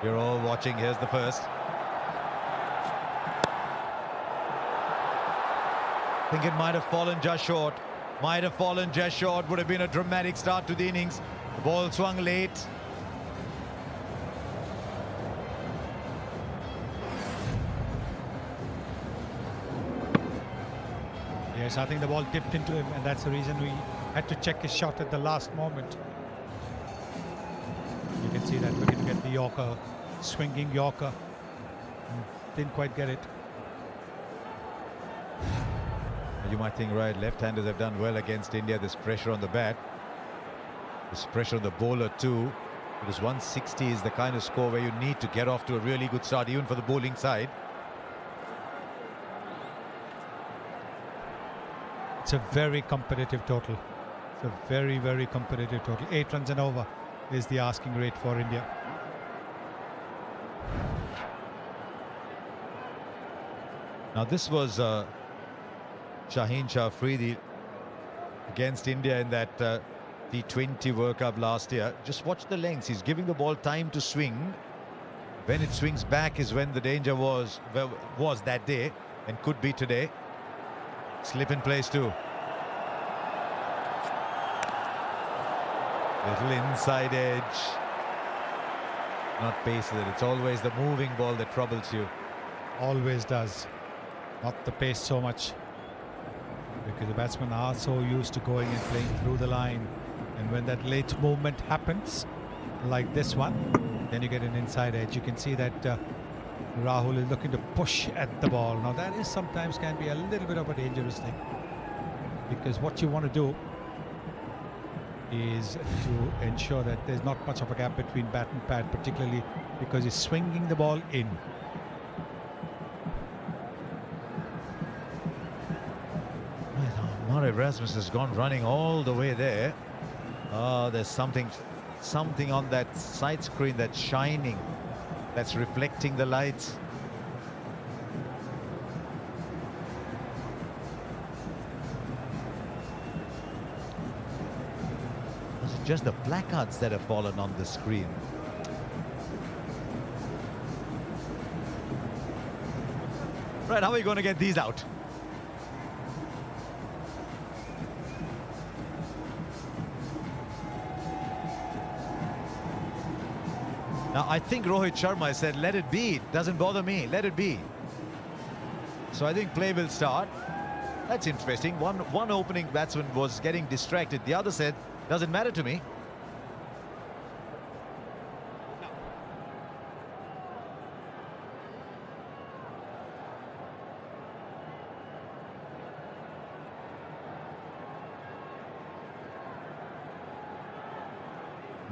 You're all watching. Here's the first. I think it might have fallen just short. Might have fallen just short. Would have been a dramatic start to the innings. The ball swung late. Yes, I think the ball dipped into him, and that's the reason we had to check his shot at the last moment. You can see that looking to get the Yorker, swinging Yorker. Didn't quite get it. You might think, right, left-handers have done well against India. There's pressure on the bat. There's pressure on the bowler too. Because 160 is the kind of score where you need to get off to a really good start, even for the bowling side. It's a very competitive total. It's a very, very competitive total. 8 runs and over is the asking rate for India. Now this was Shaheen Shah Afridi against India in that T20 World Cup last year. Just watch the lengths. He's giving the ball time to swing. When it swings back is when the danger was that day and could be today. Slip in place too. Little inside edge. Not pace with it. It's always the moving ball that troubles you. Always does. Not the pace so much. Because the batsmen are so used to going and playing through the line. And when that late movement happens, like this one, then you get an inside edge. You can see that Rahul is looking to push at the ball. Now that is sometimes can be a little bit of a dangerous thing, because what you want to do is to ensure that there's not much of a gap between bat and pad, particularly because he's swinging the ball in. Well, Mark Erasmus has gone running all the way there. There's something on that side screen that's shining, that's reflecting the lights. Was it just the placards that have fallen on the screen? Right, how are we going to get these out? Now, I think Rohit Sharma said, let it be. It doesn't bother me. Let it be. So I think play will start. That's interesting. One opening batsman was getting distracted. The other said, doesn't matter to me.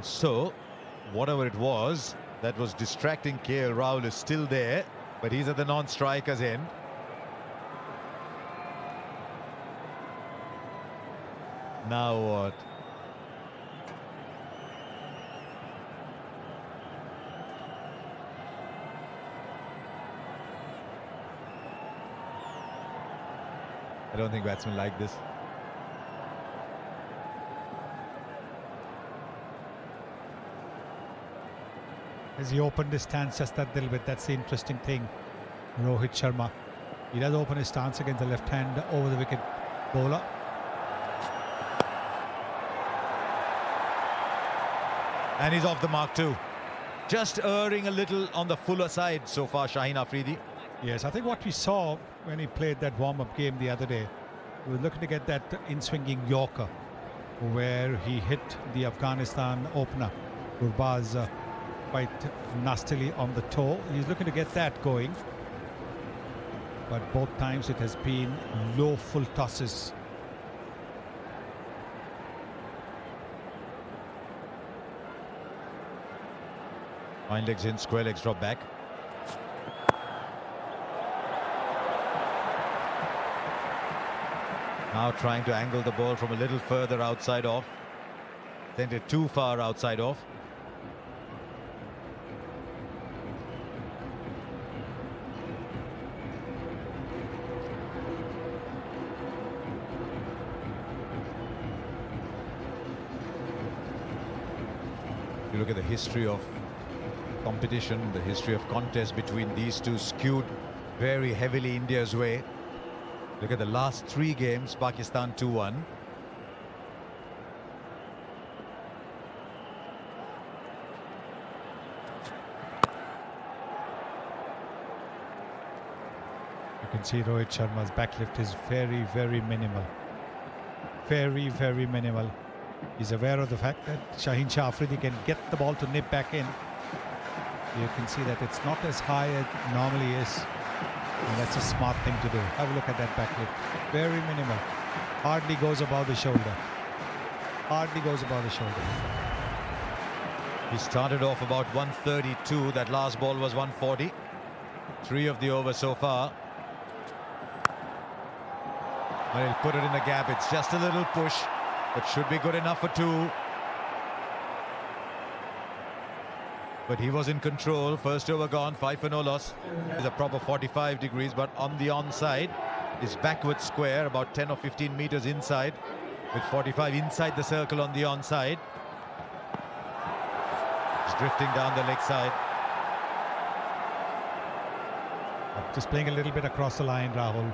So, whatever it was that was distracting KL Rahul is still there, but he's at the non-strikers end. Now what? I don't think batsmen like this. As he opened his stance just that little bit, that's the interesting thing. Rohit Sharma, he does open his stance against the left hand over the wicket bowler. And he's off the mark too. Just erring a little on the fuller side so far, Shaheen Afridi. Yes, I think what we saw when he played that warm-up game the other day, we were looking to get that in-swinging Yorker, where he hit the Afghanistan opener, Gurbaz, quite nastily on the toe. He's looking to get that going, but both times it has been low full tosses. Fine legs in, square legs drop back. Now trying to angle the ball from a little further outside off. Sent it too far outside off. You look at the history of competition, the history of contest between these two skewed very heavily India's way. Look at the last 3 games, Pakistan 2-1. You can see Rohit Sharma's backlift is very, very minimal. Very, very minimal. He's aware of the fact that Shaheen Shah Afridi can get the ball to nip back in. You can see that it's not as high as it normally is. And that's a smart thing to do. Have a look at that backlift. Very minimal. Hardly goes above the shoulder. Hardly goes above the shoulder. He started off about 132. That last ball was 140. 3 of the over so far. Well, he'll put it in the gap. It's just a little push, but should be good enough for 2. But he was in control. First over gone, 5 for no loss. It's a proper 45 degrees, but on the onside is backward square, about 10 or 15 meters inside, with 45 inside the circle on the onside. He's drifting down the leg side. Just playing a little bit across the line, Rahul.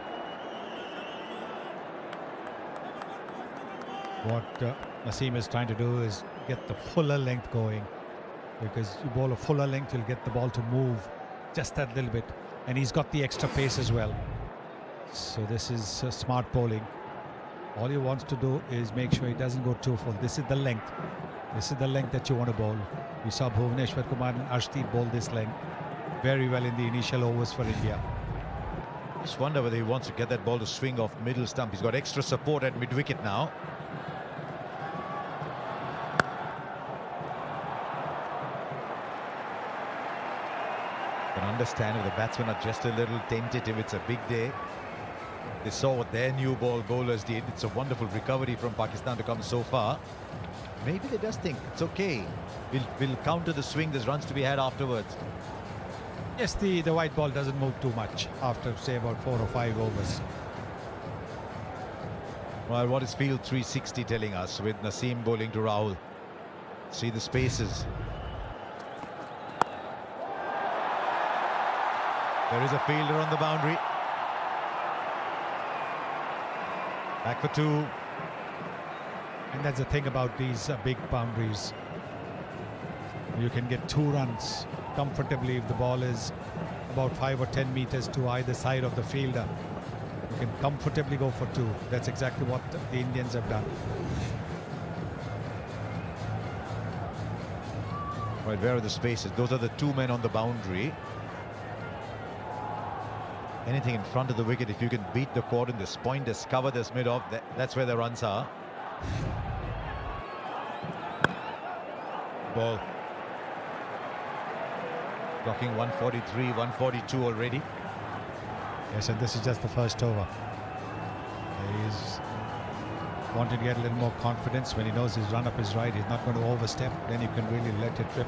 What Naseem is trying to do is get the fuller length going, because you bowl a fuller length, you'll get the ball to move just that little bit, and he's got the extra pace as well. So this is smart bowling. All he wants to do is make sure he doesn't go too full. This is the length. This is the length that you want to bowl. We saw Bhuvneshwar Kumar and Arshdeep bowl this length very well in the initial overs for India. Just wonder whether he wants to get that ball to swing off middle stump. He's got extra support at mid-wicket now. Can understand if the batsmen are just a little tentative. It's a big day. They saw what their new ball bowlers did. It's a wonderful recovery from Pakistan to come so far. Maybe they just think it's okay. We'll counter the swing. There's runs to be had afterwards. Yes, the white ball doesn't move too much after, say, about 4 or 5 overs. Well, what is field 360 telling us with Naseem bowling to Rahul? See the spaces. There is a fielder on the boundary. Back for 2. And that's the thing about these big boundaries. You can get 2 runs comfortably if the ball is about 5 or 10 meters to either side of the fielder. You can comfortably go for 2. That's exactly what the Indians have done. Right, where are the spaces? Those are the 2 men on the boundary. Anything in front of the wicket, if you can beat the cordon, this point, this cover, this mid-off, that's where the runs are. Ball. Clocking 143, 142 already. Yes, and this is just the first over. He's wanting to get a little more confidence. When he knows his run-up is right, he's not going to overstep, then you can really let it rip.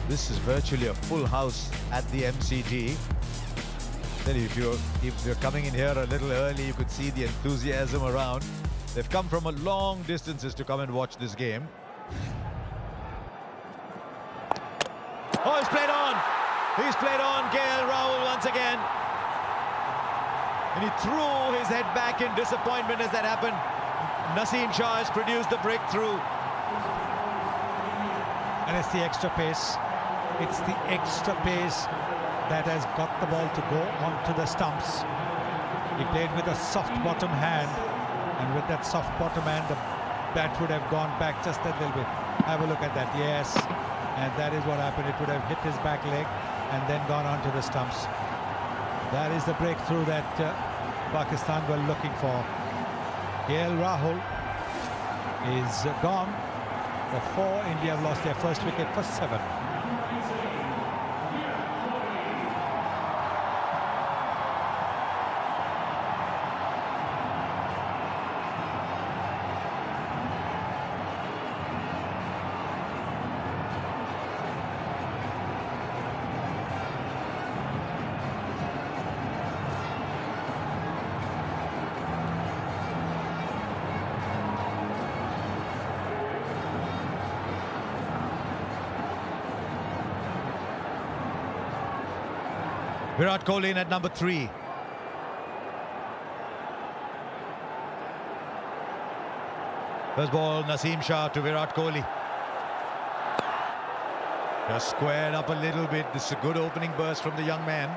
This is virtually a full house at the MCG. Then if you're coming in here a little early, you could see the enthusiasm around. They've come from a long distances to come and watch this game. Oh, he's played on. He's played on KL Rahul once again. And he threw his head back in disappointment as that happened. Naseem Shah has produced the breakthrough. And it's the extra pace. It's the extra pace that has got the ball to go onto the stumps. He played with a soft bottom hand, and with that soft bottom hand, the bat would have gone back just a little bit. Have a look at that. Yes, and that is what happened. It would have hit his back leg and then gone onto the stumps. That is the breakthrough that Pakistan were looking for. KL Rahul is gone for 4. India have lost their first wicket for 7. Virat Kohli in at number 3. First ball, Naseem Shah to Virat Kohli. Just squared up a little bit. This is a good opening burst from the young man.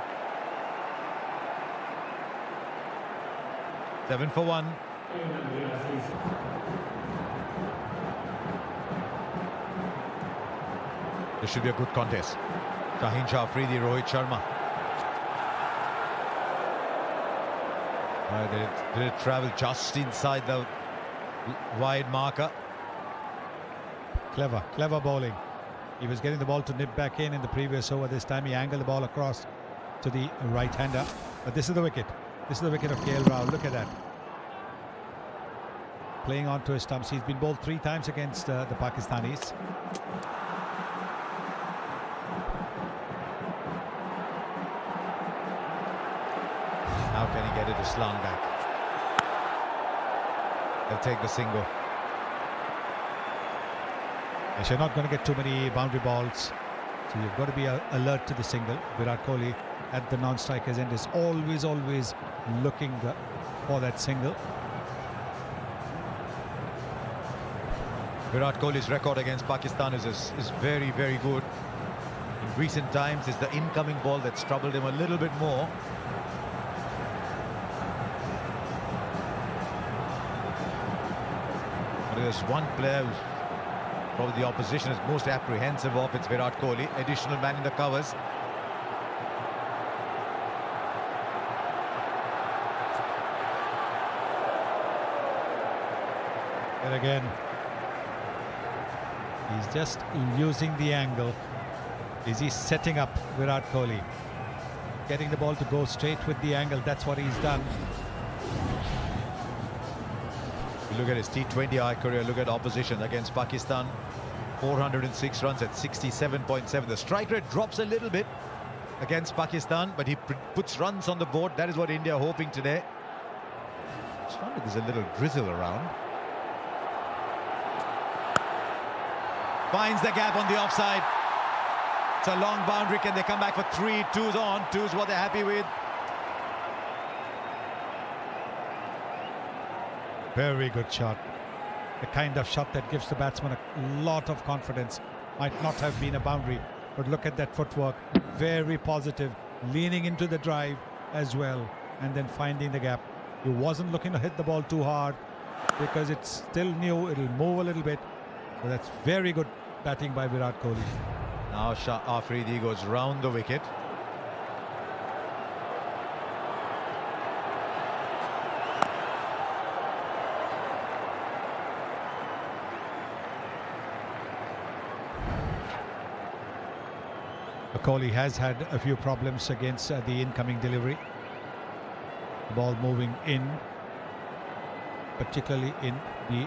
7 for 1. This should be a good contest. Shaheen Shah Afridi, Rohit Sharma. Did it travel just inside the wide marker? Clever bowling. He was getting the ball to nip back in the previous over. This time he angled the ball across to the right-hander. But this is the wicket. This is the wicket of KL Rahul. Look at that. Playing on to his stumps. He's been bowled 3 times against the Pakistanis. How can he get it to slant back? They'll take the single. Yes, you're not going to get too many boundary balls, so you've got to be alert to the single. Virat Kohli at the non-striker's end is always looking for that single. Virat Kohli's record against Pakistan is very, very good. In recent times, it's the incoming ball that's troubled him a little bit more. But there's one player who's probably the opposition is most apprehensive of. It's Virat Kohli, additional man in the covers. And again, he's just using the angle. Is he setting up Virat Kohli? Getting the ball to go straight with the angle. That's what he's done. You look at his T20I career, look at opposition against Pakistan. 406 runs at 67.7. The strike rate drops a little bit against Pakistan, but he puts runs on the board. That is what India are hoping today. Just wonder if there's a little drizzle around. Finds the gap on the offside. It's a long boundary. Can they come back for 3? 2's on. 2's what they're happy with. Very good shot. The kind of shot that gives the batsman a lot of confidence. Might not have been a boundary, but look at that footwork. Very positive. Leaning into the drive as well, and then finding the gap. He wasn't looking to hit the ball too hard because it's still new. It'll move a little bit. So that's very good batting by Virat Kohli. Now Shah Afridi goes round the wicket. Kohli has had a few problems against the incoming delivery. The ball moving in, particularly in the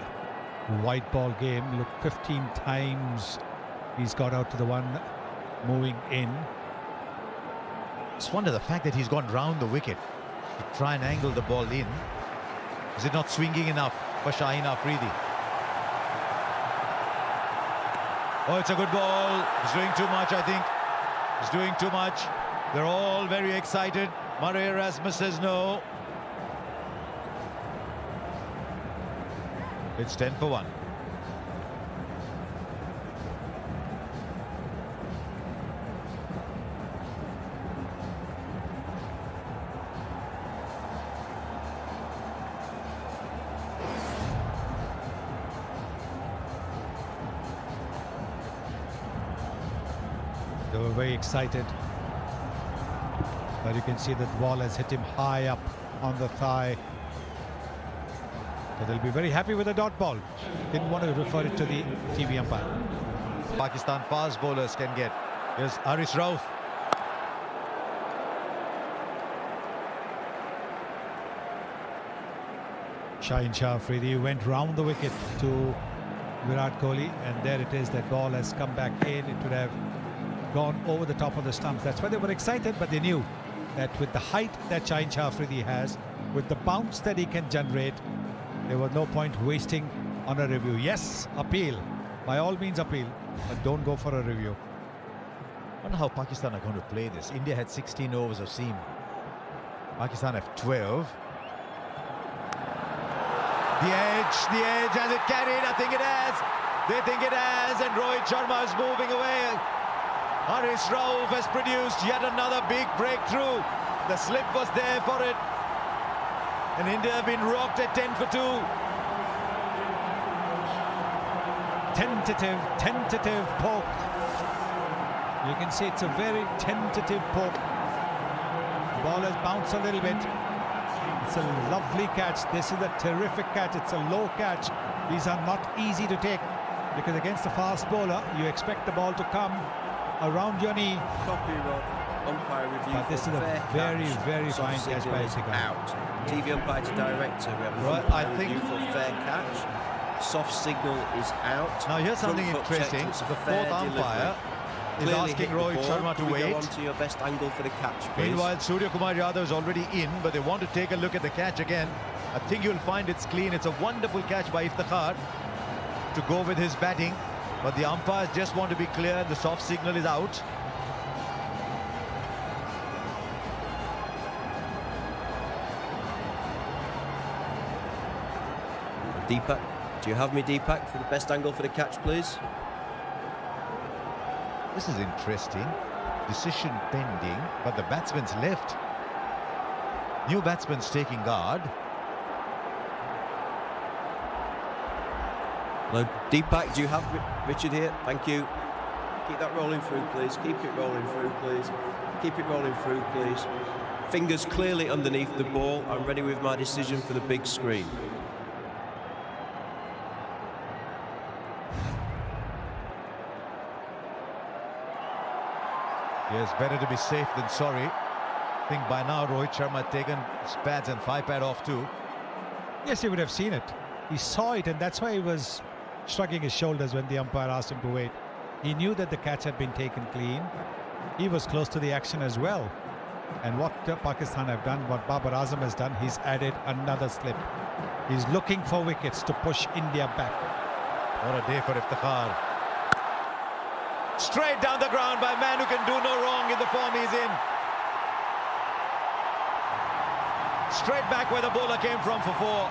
white ball game. Look, 15 times he's got out to the one moving in. Just wonder the fact that he's gone round the wicket to try and angle the ball in. Is it not swinging enough for Shaheen Afridi? Oh, it's a good ball. He's doing too much, I think. He's doing too much. They're all very excited. Murray Erasmus says no. It's 10 for 1. They were very excited, but you can see that the ball has hit him high up on the thigh. So they'll be very happy with the dot ball. Didn't want to refer it to the TV umpire. Pakistan fast bowlers can get. Here's Haris Rauf. Shaheen Shah Afridi went round the wicket to Virat Kohli, and there it is. That ball has come back in. It would have gone over the top of the stumps. That's why they were excited, but they knew that with the height that Shaheen Shah Afridi has, with the bounce that he can generate, there was no point wasting on a review. Yes, appeal. By all means appeal, but don't go for a review. wonder how Pakistan are going to play this. India had 16 overs of seam. Pakistan have 12. The edge, has it carried? I think it has. They think it has, and Rohit Sharma is moving away. Haris Rauf has produced yet another big breakthrough. The slip was there for it. And India have been rocked at 10 for 2. Tentative poke. You can see it's a very tentative poke. The ball has bounced a little bit. It's a lovely catch. This is a terrific catch. It's a low catch. These are not easy to take because against a fast bowler, you expect the ball to come around your knee. Copyright umpire review. But this is a very fine catch by Sikar. Out. TV umpire to director. We have a Well, umpire I think- review for fair catch. Soft signal is out. Now here's something Front foot interesting. checked, it's a The fair fourth umpire is Clearly asking hit the Rohit ball. Sharma to Can we go wait. on to your best angle for the catch, please? Meanwhile, Surya Kumar Yadav is already in, but they want to take a look at the catch again. I think you'll find it's clean. It's a wonderful catch by Iftikhar to go with his batting, but the umpires just want to be clear. The soft signal is out. Deepak, do you have me, Deepak, for the best angle for the catch, please? This is interesting. Decision pending, but the batsman's left. New batsman's taking guard. Hello, Deepak, do you have Richard here? Thank you. Keep that rolling through, please. Keep it rolling through, please. Keep it rolling through, please. Fingers clearly underneath the ball. I'm ready with my decision for the big screen. Yes, better to be safe than sorry. I think by now Rohit Sharma had taken his pads and 5-pad off too. Yes, he would have seen it. He saw it, and that's why he was shrugging his shoulders when the umpire asked him to wait. He knew that the catch had been taken clean. He was close to the action as well. And what Pakistan have done, what Babar Azam has done, he's added another slip. He's looking for wickets to push India back. What a day for Iftikhar. Straight down the ground by a man who can do no wrong in the form he's in. Straight back where the bowler came from for 4.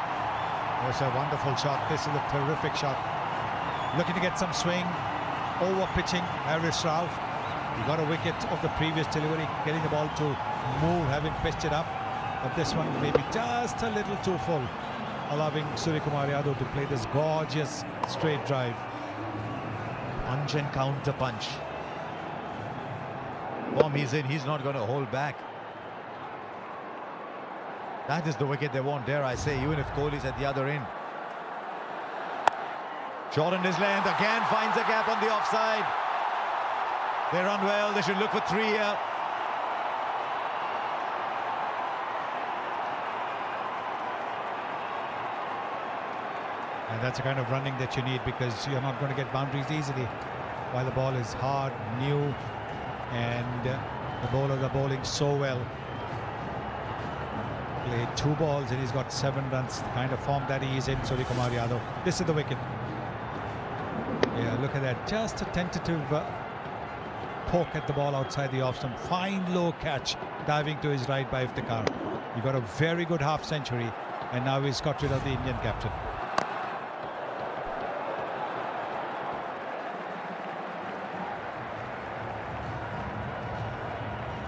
It's a wonderful shot. This is a terrific shot. Looking to get some swing. Over pitching Haris Rauf. He got a wicket of the previous delivery, getting the ball to move, having pitched it up. But this one maybe just a little too full, allowing Surya Kumar Yadav to play this gorgeous straight drive. Punch and counter punch. Form he's in, he's not going to hold back. That is the wicket they want, dare I say, even if Kohli's at the other end. Shortened his length, again finds a gap on the offside. They run well, they should look for 3 here. And that's the kind of running that you need, because you're not going to get boundaries easily while the ball is hard, new, and the bowlers are bowling so well. Played 2 balls and he's got 7 runs. The kind of form that he is in, Surya Kumar Yadav. This is the wicket. Yeah, look at that. Just a tentative poke at the ball outside the off stump. Fine low catch, diving to his right by Iftikhar. He got a very good half century, and now he's got rid of the Indian captain.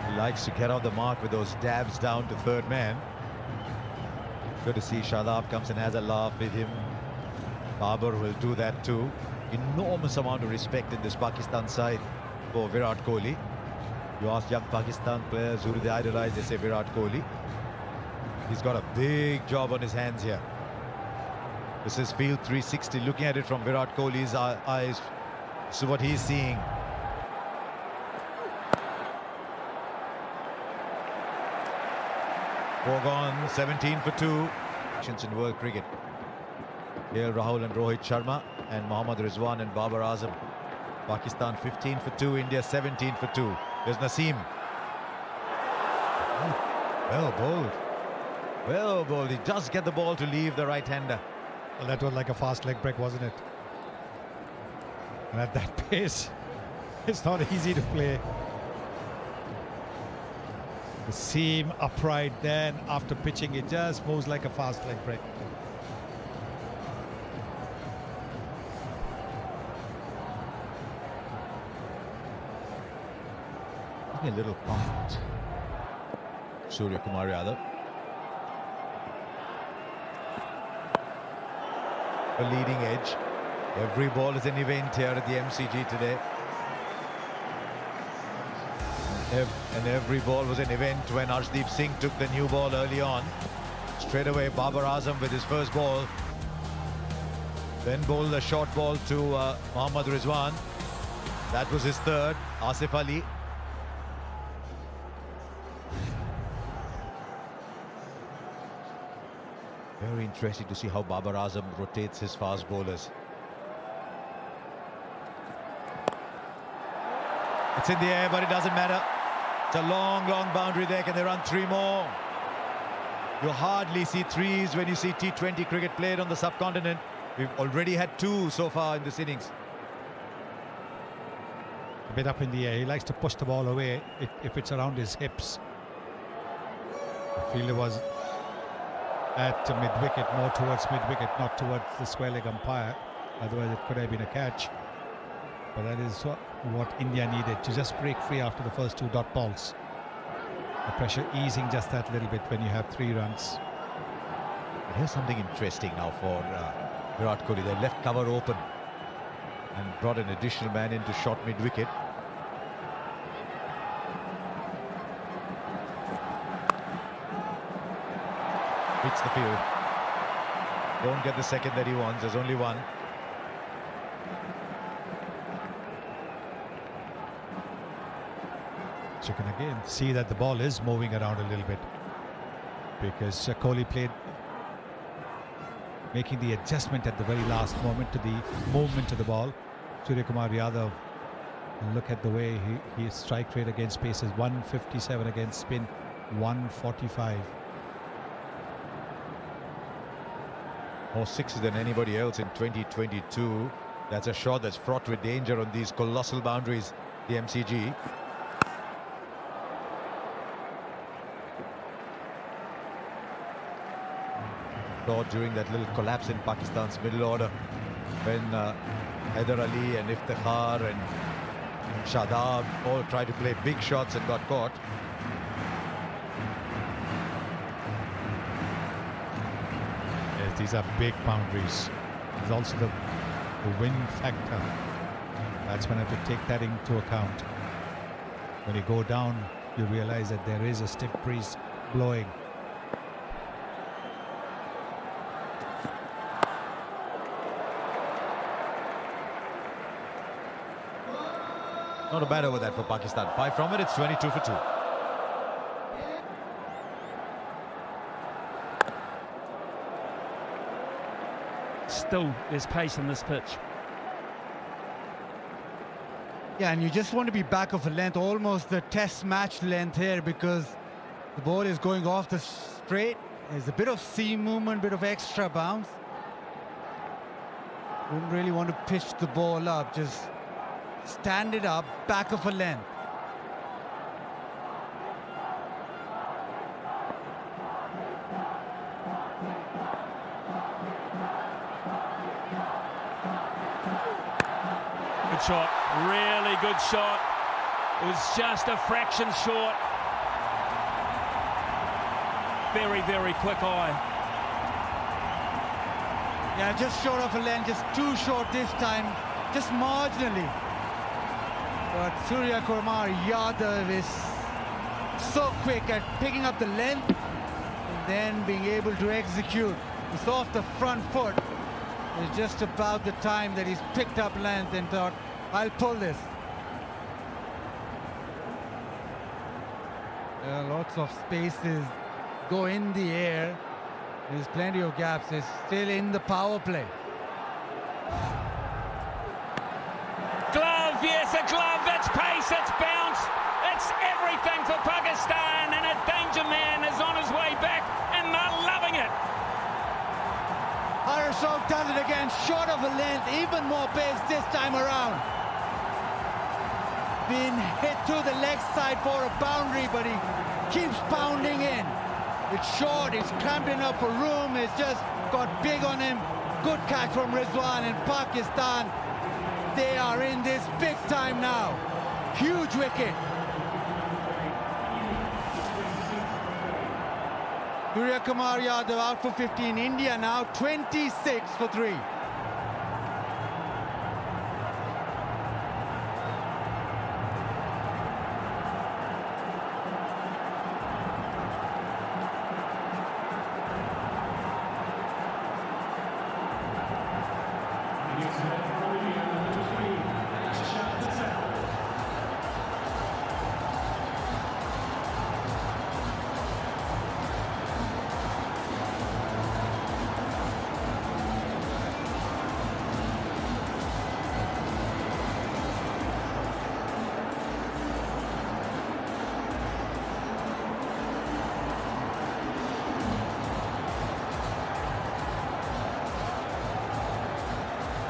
He likes to get on the mark with those dabs down to third man. Good to see Shadab comes and has a laugh with him. Babar will do that too. Enormous amount of respect in this Pakistan side for Virat Kohli. You ask young Pakistan players who do they idolize, they say Virat Kohli. He's got a big job on his hands here. This is Field 360, looking at it from Virat Kohli's eyes. So what he's seeing. Four gone, 17 for 2. In world cricket. KL Rahul and Rohit Sharma and Mohammad Rizwan and Babar Azam. Pakistan 15 for 2, India 17 for 2. There's Naseem. Well bowled. Well bowled. He does get the ball to leave the right-hander. Well, that was like a fast leg break, wasn't it? And at that pace, it's not easy to play. The seam upright, then after pitching it just moves like a fast leg break. A little pumped. Surya Kumar Yadav. A leading edge. Every ball is an event here at the MCG today. And every ball was an event when Arshdeep Singh took the new ball early on. Straight away, Babar Azam with his first ball. Then bowled a short ball to Mohammad Rizwan. That was his third. Asif Ali. Very interesting to see how Babar Azam rotates his fast bowlers. It's in the air, but it doesn't matter. It's a long, long boundary there. Can they run three more? You hardly see threes when you see T20 cricket played on the subcontinent. We've already had two so far in this innings. A bit up in the air. He likes to push the ball away if it's around his hips. The fielder was at mid-wicket, more towards mid-wicket, not towards the square leg umpire. Otherwise it could have been a catch. But that is what India needed, to just break free after the first two dot balls. The pressure easing just that little bit when you have 3 runs. But here's something interesting now for Virat Kohli. They left cover open and brought an additional man into short mid-wicket. Hits the field. Won't get the second that he wants. There's only one. So you can again see that the ball is moving around a little bit, because Kohli played, making the adjustment at the very last moment to the movement of the ball. Surya Kumar Yadav, look at the way his strike rate against pace is 157, against spin 145. More sixes than anybody else in 2022. That's a shot that's fraught with danger on these colossal boundaries, the MCG. During that little collapse in Pakistan's middle order, when Haider Ali and Iftikhar and Shadab all tried to play big shots and got caught. Yes, these are big boundaries. There's also the wind factor. Batsmen have to take that into account. When you go down, you realize that there is a stiff breeze blowing. Not a bad over that for Pakistan. 5 from it, it's 22 for 2. Still, there's pace in this pitch. Yeah, and you just want to be back of a length, almost the test match length here, because the ball is going off the straight. There's a bit of seam movement, bit of extra bounce. Wouldn't really want to pitch the ball up, just stand it up, back of a length. Good shot, really good shot. It was just a fraction short. Very, very quick eye. Yeah, just short of a length, just too short this time, just marginally. But Surya Kumar Yadav is so quick at picking up the length and then being able to execute. It's off the front foot. It's just about the time that he's picked up length and thought, I'll pull this. Lots of spaces go in the air. There's plenty of gaps. It's still in the power play. Glove, yes, a glove. That's pace, that's bounce. That's everything for Pakistan. And a danger man is on his way back, and they're loving it. Harshav does it again, short of a length, even more pace this time around. Been hit through the leg side for a boundary, but he keeps pounding in. It's short, it's cramping up for room, it's just got big on him. Good catch from Rizwan, and Pakistan, they are in this big time now. Huge wicket. Surya Kumar Yadav out for 15. India now 26 for 3.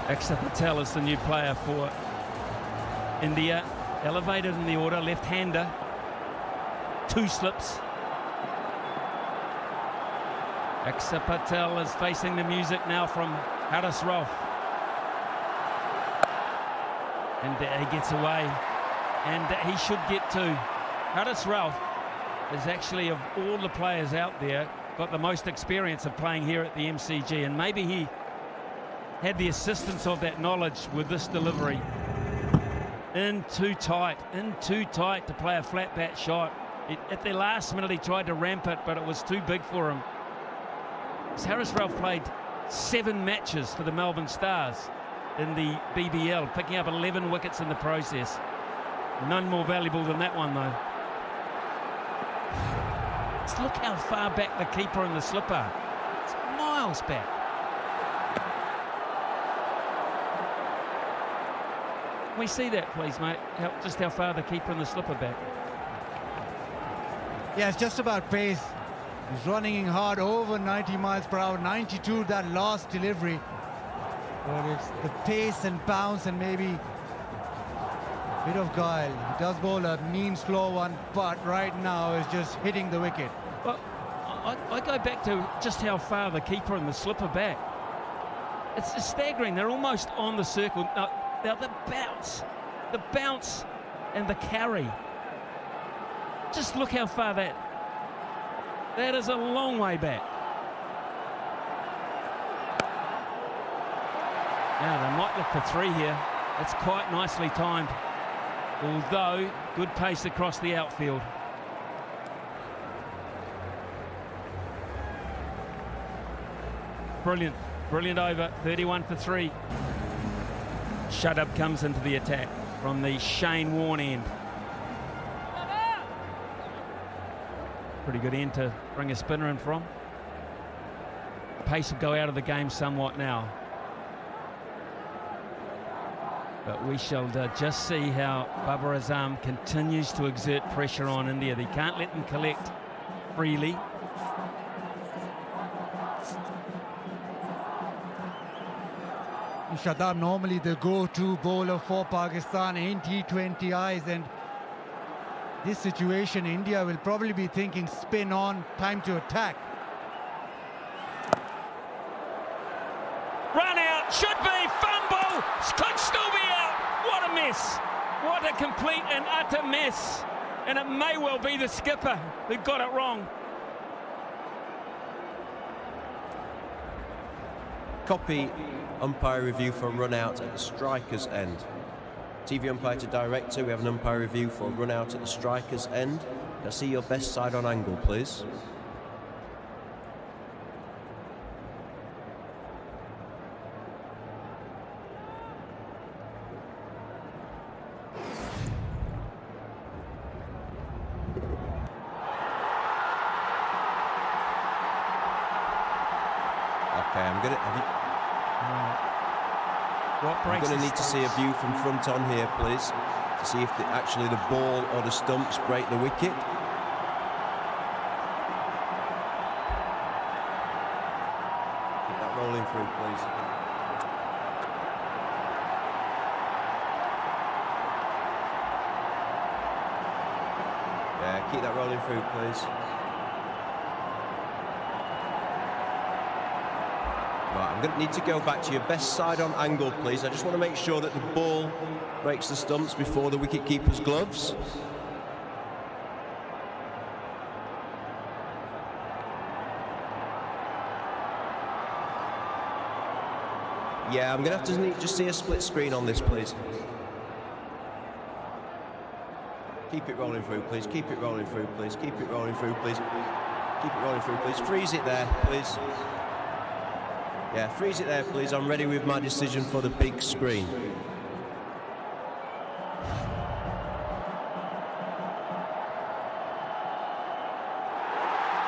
Akshar Patel is the new player for India. Elevated in the order, left-hander. 2 slips. Akshar Patel is facing the music now from Haris Rauf. And he gets away. And he should get to. Haris Rauf is actually, of all the players out there, got the most experience of playing here at the MCG. And maybe he had the assistance of that knowledge with this delivery. In too tight to play a flat bat shot. At the last minute he tried to ramp it, but it was too big for him. Haris Rauf played 7 matches for the Melbourne Stars in the BBL, picking up 11 wickets in the process. None more valuable than that one, though. Just look how far back the keeper and the slipper. It's miles back. Can we see that, please, mate? Just how far the keeper and the slipper back. Yeah, it's just about pace. He's running in hard, over 90 miles per hour, 92 that last delivery. But it's the pace and bounce and maybe a bit of guile. He does bowl a mean, slow one, but right now is just hitting the wicket. Well, I go back to just how far the keeper and the slipper back. It's staggering. They're almost on the circle. Now the bounce and the carry. Just look how far that is a long way back. Now they might look for 3 here. It's quite nicely timed. Although, good pace across the outfield. Brilliant, brilliant over, 31 for 3. Shadab comes into the attack from the Shane Warne end. Pretty good end to bring a spinner in from. Pace will go out of the game somewhat now. But we shall just see how Babar Azam continues to exert pressure on India. They can't let them collect freely. Shadab normally the go-to bowler for Pakistan in T20Is, and this situation India will probably be thinking spin on, time to attack. Run out, should be, fumble, could still be out. What a mess, what a complete and utter mess. And it may well be the skipper who got it wrong. Copy umpire review for run out at the striker's end. TV umpire to director, we have an umpire review for run out at the striker's end. Can I see your best side on angle, please? Okay, I'm going to need to see a view from front on here, please, to see if actually the ball or the stumps break the wicket. Keep that rolling through, please. Yeah, keep that rolling through, please. Right, I'm going to need to go back to your best side on angle, please. I just want to make sure that the ball breaks the stumps before the wicket-keeper's gloves. Yeah, I'm going to have to just see a split screen on this, please. Keep it rolling through, please. Keep it rolling through, please. Keep it rolling through, please. Keep it rolling through, please. Freeze it there, please. Yeah, freeze it there, please. I'm ready with my decision for the big screen.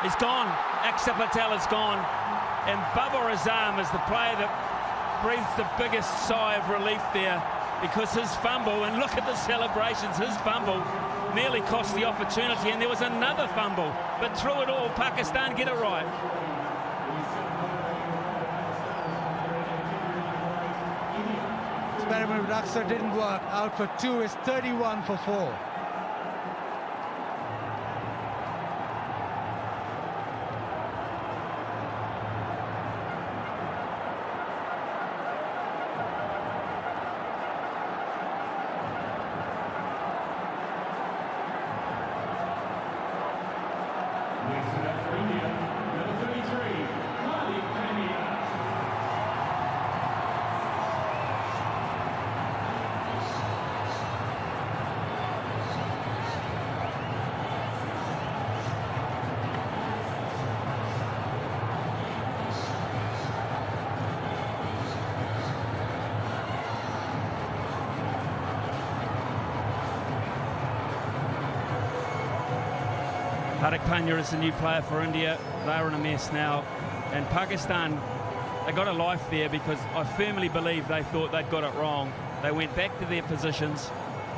He's gone. Axar Patel is gone. And Babar Azam is the player that breathes the biggest sigh of relief there, because his fumble, and look at the celebrations, his fumble nearly cost the opportunity, and there was another fumble. But through it all, Pakistan get it right. Experiment with Axar didn't work. Out for 2 is 31 for 4. Hardik Pandya is the new player for India. They're in a mess now. And Pakistan, they got a life there, because I firmly believe they thought they'd got it wrong. They went back to their positions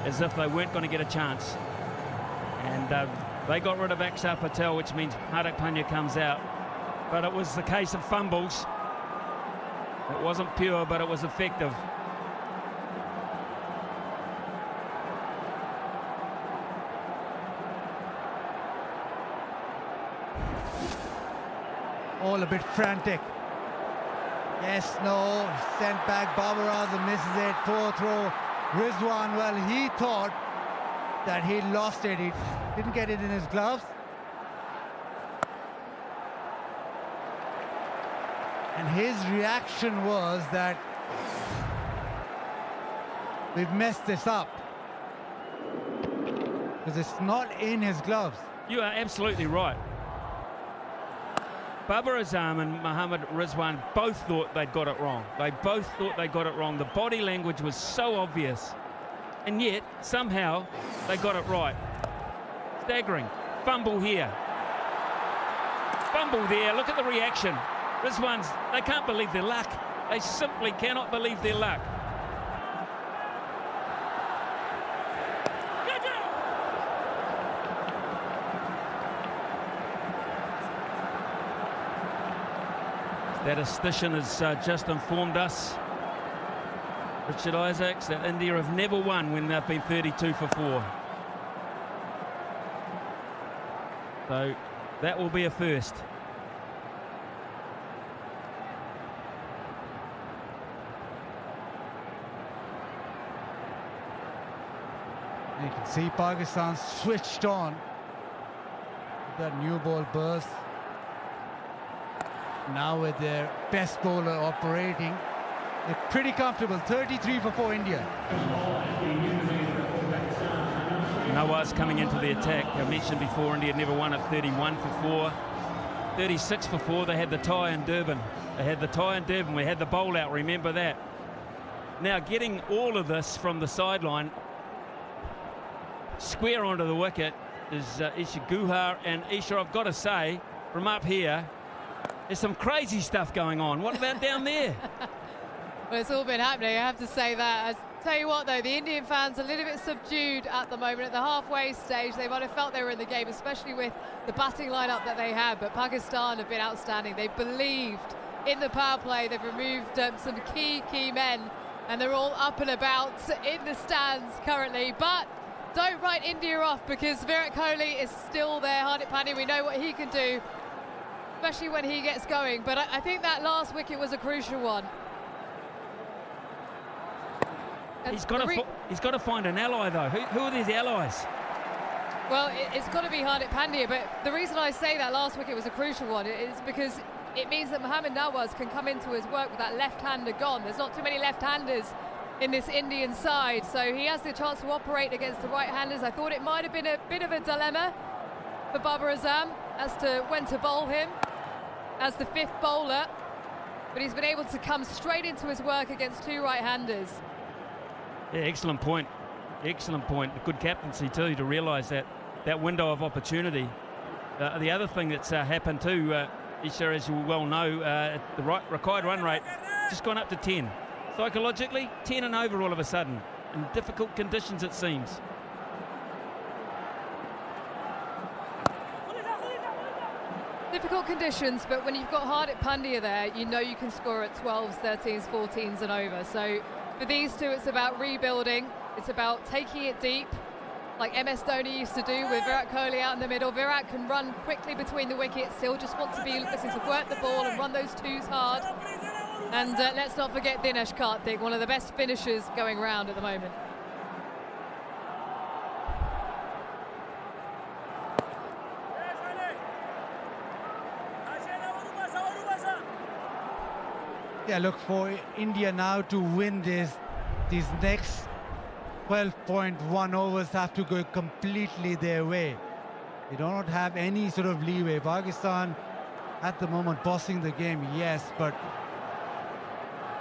as if they weren't going to get a chance. And they got rid of Axar Patel, which means Hardik Pandya comes out. But it was the case of fumbles. It wasn't pure, but it was effective. All a bit frantic. Yes, no, sent back. Babar Azam misses it. 4th row. Rizwan, well, he thought that he lost it. He didn't get it in his gloves. And his reaction was that we've messed this up, because it's not in his gloves. You are absolutely right. Babar Azam and Mohammad Rizwan both thought they'd got it wrong. They both thought they got it wrong. The body language was so obvious. And yet, somehow, they got it right. Staggering. Fumble here. Fumble there. Look at the reaction. Rizwan's, they can't believe their luck. They simply cannot believe their luck. Statistician has just informed us, Richard Isaacs, that India have never won when they've been 32 for 4. So that will be a first. You can see Pakistan switched on. That new ball burst. Now with their best bowler operating, they're pretty comfortable. 33 for 4 India. Nawaz coming into the attack. I mentioned before, India never won at 31 for 4. 36 for 4. They had the tie in Durban. They had the tie in Durban. We had the bowl out, remember that. Now getting all of this from the sideline, square onto the wicket, is Isha Guha. And Isha, I've got to say, from up here, there's some crazy stuff going on. What about down there? Well, it's all been happening, I have to say that. I tell you what, though, the Indian fans are a little bit subdued at the moment. At the halfway stage, they might have felt they were in the game, especially with the batting lineup that they had. But Pakistan have been outstanding. They believed in the power play. They've removed some key men, and they're all up and about in the stands currently. But don't write India off, because Virat Kohli is still there. Hardik Pandya, we know what he can do, especially when he gets going. But I think that last wicket was a crucial one. He's got to find an ally, though. Who are these allies? Well, it's got to be Hardik Pandya, but the reason I say that last wicket was a crucial one is because it means that Mohammad Nawaz can come into his work with that left-hander gone. There's not too many left-handers in this Indian side, so he has the chance to operate against the right-handers. I thought it might have been a bit of a dilemma for Babar Azam as to when to bowl him as the fifth bowler, but he's been able to come straight into his work against two right-handers. Yeah, excellent point. Excellent point. Good captaincy too, to realise that window of opportunity. The other thing that's happened too, Isha, as you well know, the required run rate just gone up to 10. Psychologically, 10 and over all of a sudden, in difficult conditions it seems. Difficult conditions, but when you've got Hardik Pandya there, you know you can score at 12s, 13s, 14s and over. So for these two, it's about rebuilding. It's about taking it deep, like MS Dhoni used to do with Virat Kohli out in the middle. Virat can run quickly between the wickets. He'll just want to be looking to work the ball and run those twos hard. And let's not forget Dinesh Karthik, one of the best finishers going around at the moment. Yeah, look, for India now to win these next 12.1 overs have to go completely their way. They do not have any sort of leeway. Pakistan at the moment bossing the game, yes, but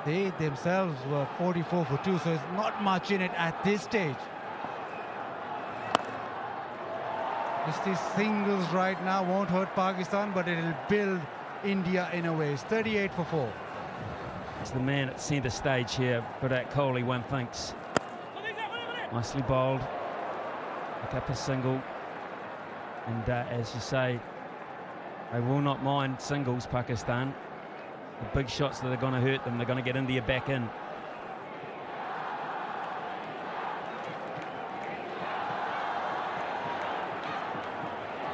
they themselves were 44 for 2, so it's not much in it at this stage. Just these singles right now won't hurt Pakistan, but it'll build India in a way. It's 38 for 4. It's the man at centre stage here, Virat Kohli, one thinks. Nicely bowled, pick up a single, and as you say, they will not mind singles, Pakistan. The big shots that are going to hurt them, they're going to get India back in.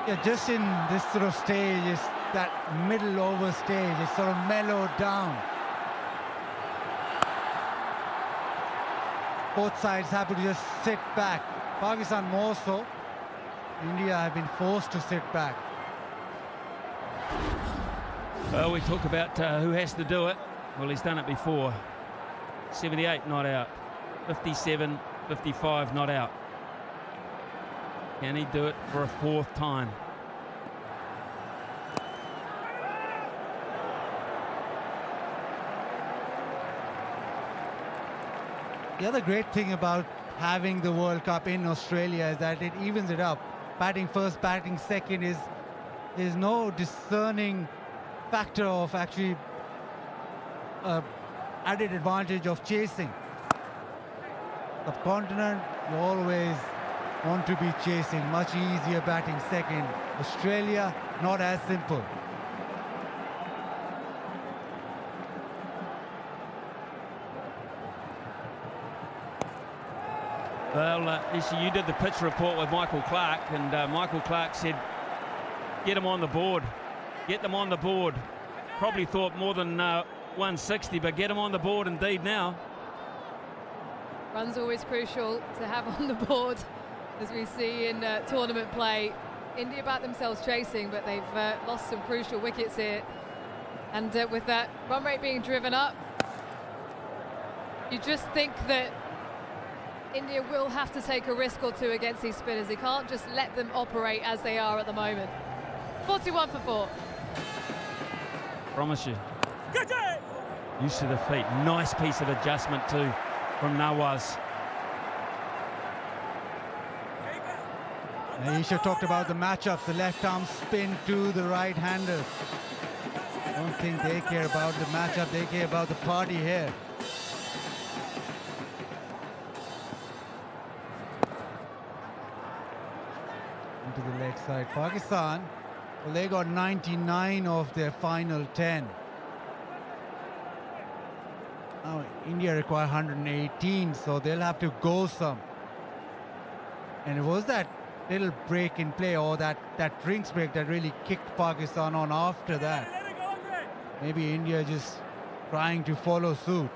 Yeah, just in this sort of stage, is that middle over stage, it's sort of mellowed down. Both sides happy to just sit back. Pakistan more so. India have been forced to sit back. Well, we talk about who has to do it. Well, he's done it before. 78 not out. 57, 55 not out. Can he do it for a fourth time? The other great thing about having the World Cup in Australia is that it evens it up. Batting first, batting second is no discerning factor of actually added advantage of chasing. Subcontinent, you always want to be chasing, much easier batting second. Australia, not as simple. Well, Isha, you did the pitch report with Michael Clark, and Michael Clark said, get them on the board. Get them on the board. Probably thought more than 160, but get them on the board indeed now. Run's always crucial to have on the board, as we see in tournament play. India back themselves chasing, but they've lost some crucial wickets here. And with that run rate being driven up, you just think that India will have to take a risk or two against these spinners. They can't just let them operate as they are at the moment. 41 for 4. Promise you. Use to the feet. Nice piece of adjustment too from Nawaz. Isha talked about the matchups, the left arm spin to the right hander. I don't think they care about the matchup, they care about the party here. Into the leg side. Pakistan, well, they got 99 of their final 10. Now India require 118, so they'll have to go some. And it was that little break in play, or that drinks break, that really kicked Pakistan on after that. Maybe India just trying to follow suit.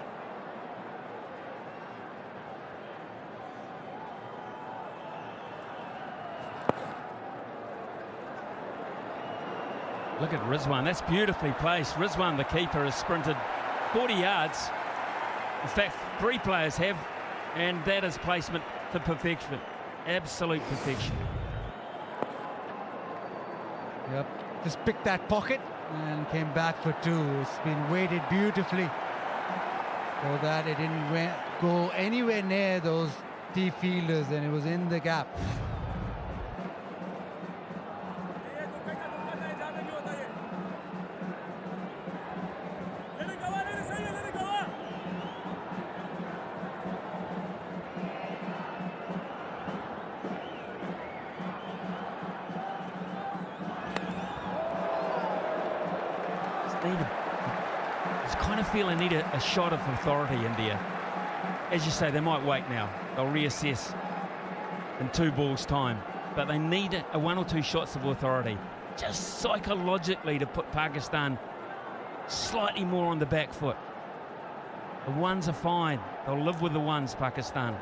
Look at Rizwan, that's beautifully placed. Rizwan, the keeper, has sprinted 40 yards. In fact, 3 players have, and that is placement to perfection. Absolute perfection. Yep, just picked that pocket and came back for 2. It's been weighted beautifully so that it didn't go anywhere near those deep fielders, and it was in the gap. I need a shot of authority, India. As you say, they might wait now. They'll reassess in 2 balls' time. But they need a 1 or 2 shots of authority, just psychologically, to put Pakistan slightly more on the back foot. The ones are fine. They'll live with the ones, Pakistan.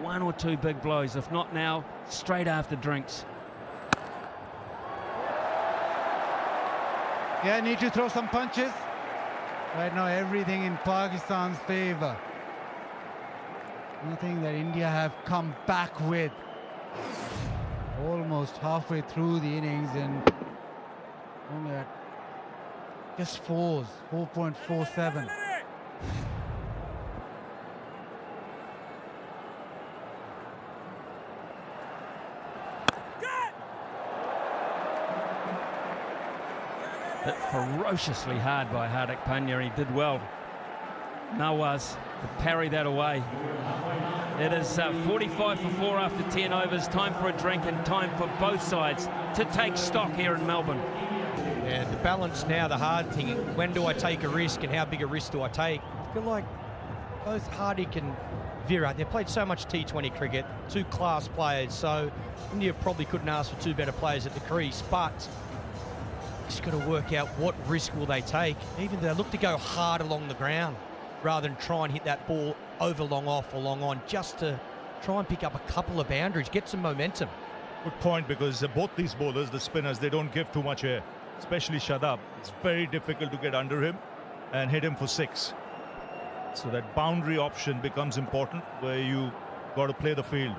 1 or 2 big blows. If not now, straight after drinks. Yeah, need to throw some punches. Right now, everything in Pakistan's favor. Nothing that India have come back with. Almost halfway through the innings, and only at just 4s, 4.47. Hit ferociously hard by Hardik Pandya. He did well. Nawaz to parry that away. It is 45 for 4 after 10 overs. Time for a drink and time for both sides to take stock here in Melbourne. Yeah, the balance now, the hard thing, when do I take a risk and how big a risk do I take? I feel like both Hardik and Virat, they've played so much T20 cricket, 2 class players, so India probably couldn't ask for 2 better players at the crease, but just got to work out what risk will they take. Even they look to go hard along the ground rather than try and hit that ball over long off or long on, just to try and pick up a couple of boundaries, get some momentum. Good point, because both these bowlers, the spinners, they don't give too much air, especially Shadab. It's very difficult to get under him and hit him for 6. So that boundary option becomes important, where you got to play the field.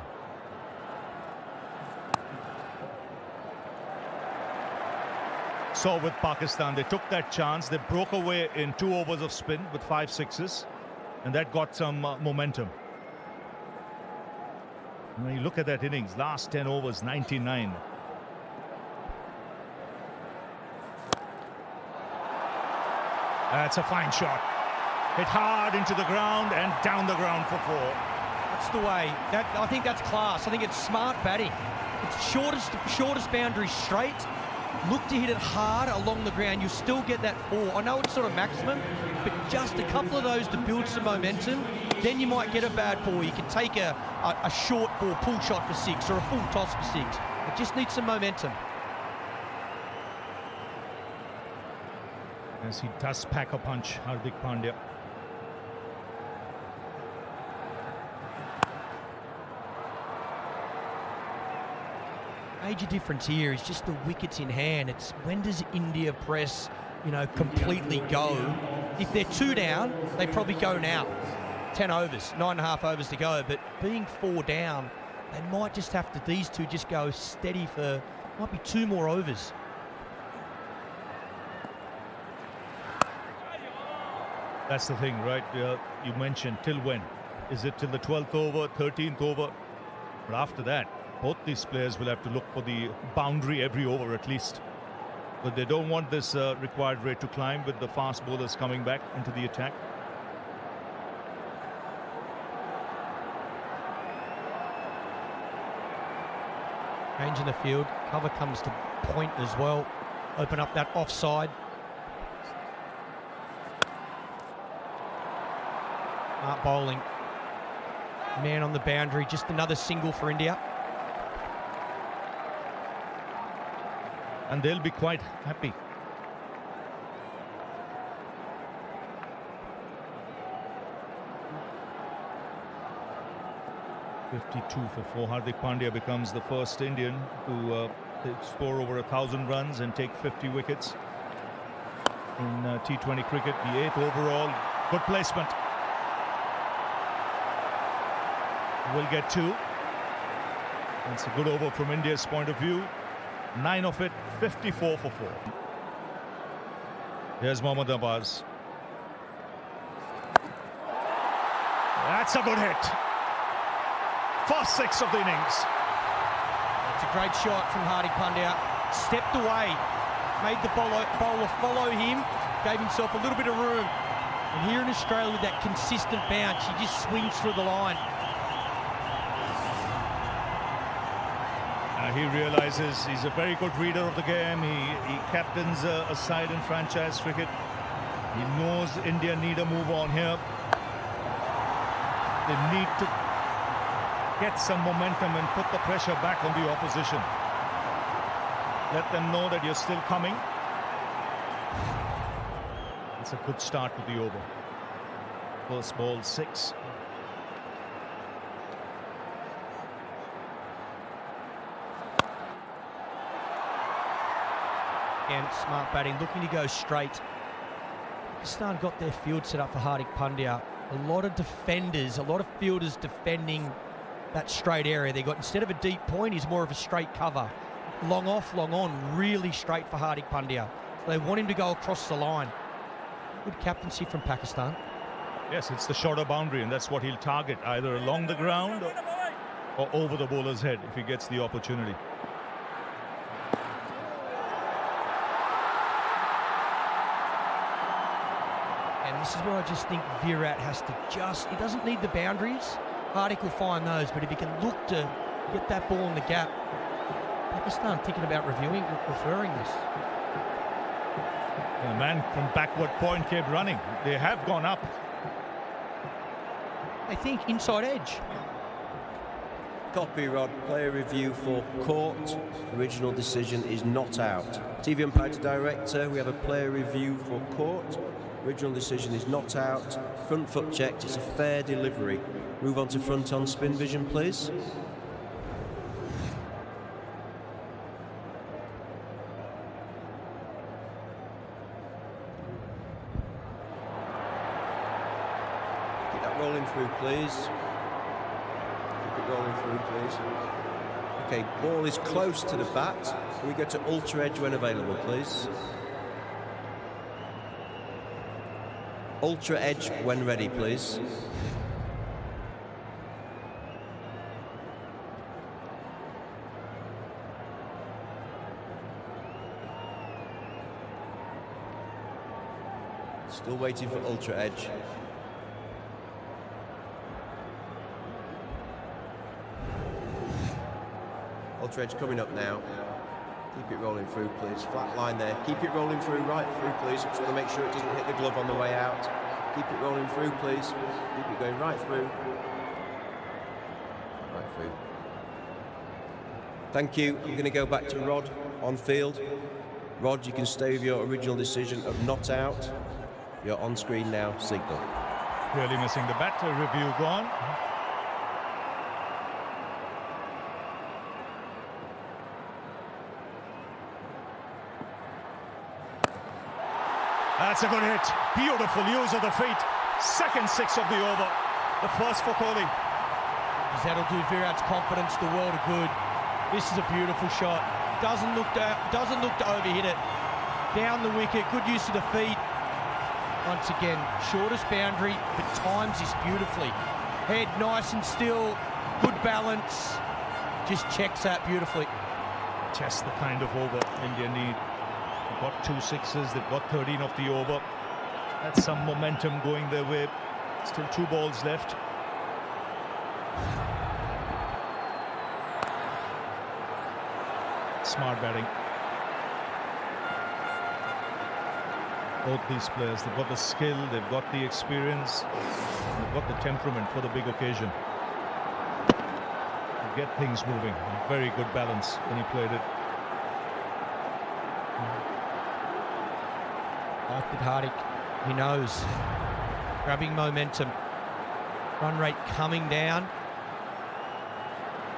So with Pakistan, they took that chance. They broke away in 2 overs of spin with 5 sixes, and that got some momentum. When you look at that innings, last 10 overs, 99. That's a fine shot. Hit hard into the ground and down the ground for 4. That's the way. I think that's class. I think it's smart batting. It's shortest boundary straight. Look to hit it hard along the ground. You still get that 4. I know it's sort of maximum, but just a couple of those to build some momentum. Then you might get a bad ball. You can take a short ball, pull shot for 6, or a full toss for 6. It just needs some momentum. As he does pack a punch, Hardik Pandya. Major difference here is just the wickets in hand. It's when does India press, completely go? If they're 2 down, they probably go now. 10 overs, 9.5 overs to go. But being 4 down, they might just have to, these two just go steady for, might be 2 more overs. That's the thing, right? You mentioned till when? Is it till the 12th over, 13th over? But after that, both these players will have to look for the boundary every over at least. But they don't want this required rate to climb with the fast bowlers coming back into the attack. Change in the field. Cover comes to point as well. Open up that offside. Bowling. Man on the boundary. Just another single for India. and they'll be quite happy. .52 for 4. Hardik Pandya becomes the first Indian to score over 1,000 runs and take 50 wickets in T20 cricket. The 8th overall. Good placement. Will get 2. It's a good over from India's point of view. 9 of it, 54 for 4. Here's Mohammad Abbas. That's a good hit. First 6 of the innings. It's a great shot from Hardik Pandya. Stepped away, made the bowler follow him, gave himself a little bit of room. And here in Australia with that consistent bounce, he just swings through the line. He realizes he's a very good reader of the game. He captains a side in franchise cricket. He knows India need a move on here. They need to get some momentum and put the pressure back on the opposition. Let them know that you're still coming. It's a good start to the over. First ball 6. And smart batting, looking to go straight. Pakistan got their field set up for Hardik Pandya. A lot of defenders, a lot of fielders defending that straight area. They got, instead of a deep point, he's more of a straight cover. Long off, long on, really straight for Hardik Pandya. So they want him to go across the line. Good captaincy from Pakistan. Yes, it's the shorter boundary, and that's what he'll target, either along the ground or over the bowler's head if he gets the opportunity. And this is where I just think Virat has to he doesn't need the boundaries. Hardik will find those, but if he can look to get that ball in the gap, Pakistan thinking about referring this. The man from backward point kept running. They have gone up. I think inside edge. Copy, Rod. Player review for Court. Original decision is not out. TV umpire to director. We have a player review for Court. Original decision is not out. Front foot checked. It's a fair delivery. Move on to front on spin vision, please. Keep that rolling through, please. Keep it rolling through, please. Okay, ball is close to the bat. Can we go to ultra edge when available, please? Ultra edge when ready, please. Still waiting for ultra edge. Ultra edge coming up now. Keep it rolling through, please. Flat line there. Keep it rolling through, right through, please. Just want to make sure it doesn't hit the glove on the way out. Keep it rolling through, please. Keep it going right through. Right through. Thank you. I'm going to go back to Rod on field. Rod, you can stay with your original decision of not out. You're on screen now. Signal. Really missing the bat. Review gone. That's a good hit. Beautiful use of the feet. Second 6 of the over. The first for Kohli. That'll do Virat's confidence the world of good. This is a beautiful shot. Doesn't look to overhit it. Down the wicket. Good use of the feet. Once again, shortest boundary, but times this beautifully. Head nice and still. Good balance. Just checks that beautifully. Just the kind of over India need. They've got 2 6s, they've got 13 of the over. That's some momentum going their way. Still 2 balls left. Smart batting. Both these players, they've got the skill, they've got the experience, they've got the temperament for the big occasion. They get things moving. Very good balance when he played it. Like with Hardik, he knows. Grabbing momentum. Run rate coming down.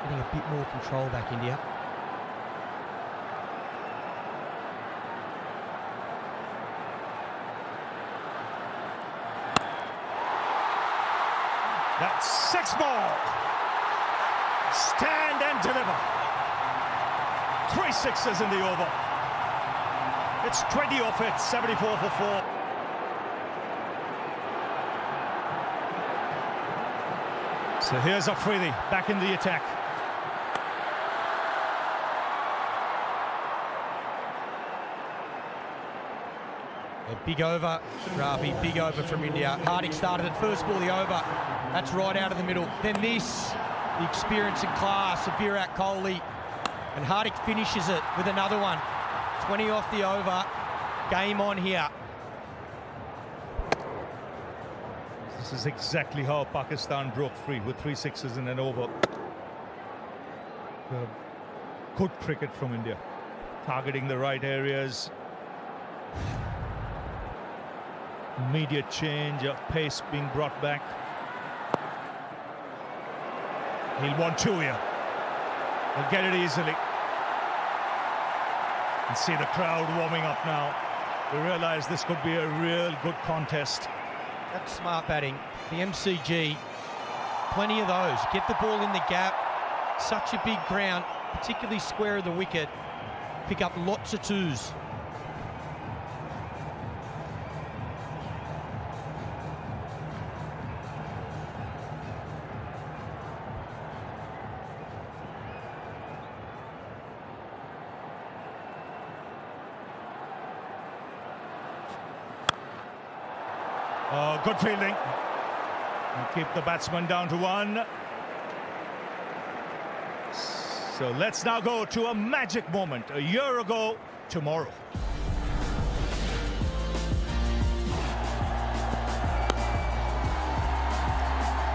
Getting a bit more control back, India. That's 6 more. Stand and deliver. 3 sixes in the over. It's 20 off it, 74 for 4. So here's Afridi back in the attack. A big over, Rafi, big over from India. Hardik started at first ball, the over. That's right out of the middle. Then this, the experience and class of Virat Kohli. And Hardik finishes it with another one. 20 off the over. Game on here. This is exactly how Pakistan broke free, with 3 sixes in an over. Good cricket from India. Targeting the right areas. Immediate change, pace being brought back. He'll want 2 here. He'll get it easily. And see the crowd warming up now. We realise this could be a real good contest. That's smart batting. The MCG, plenty of those. Get the ball in the gap. Such a big ground, particularly square of the wicket. Pick up lots of 2s. Oh, good fielding. And keep the batsman down to 1. So let's now go to a magic moment. A year ago tomorrow.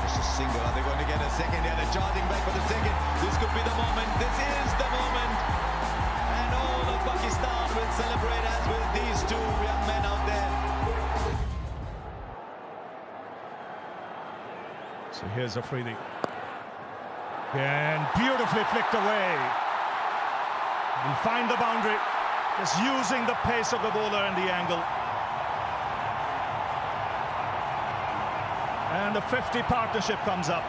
Just a single. Are they going to get a second here? They're charging back for the second. This could be the moment. This is the moment. And all of Pakistan will celebrate as with these 2 young men out there. So here's Afridi. And beautifully flicked away. He'll find the boundary. Just using the pace of the bowler and the angle. And the 50 partnership comes up.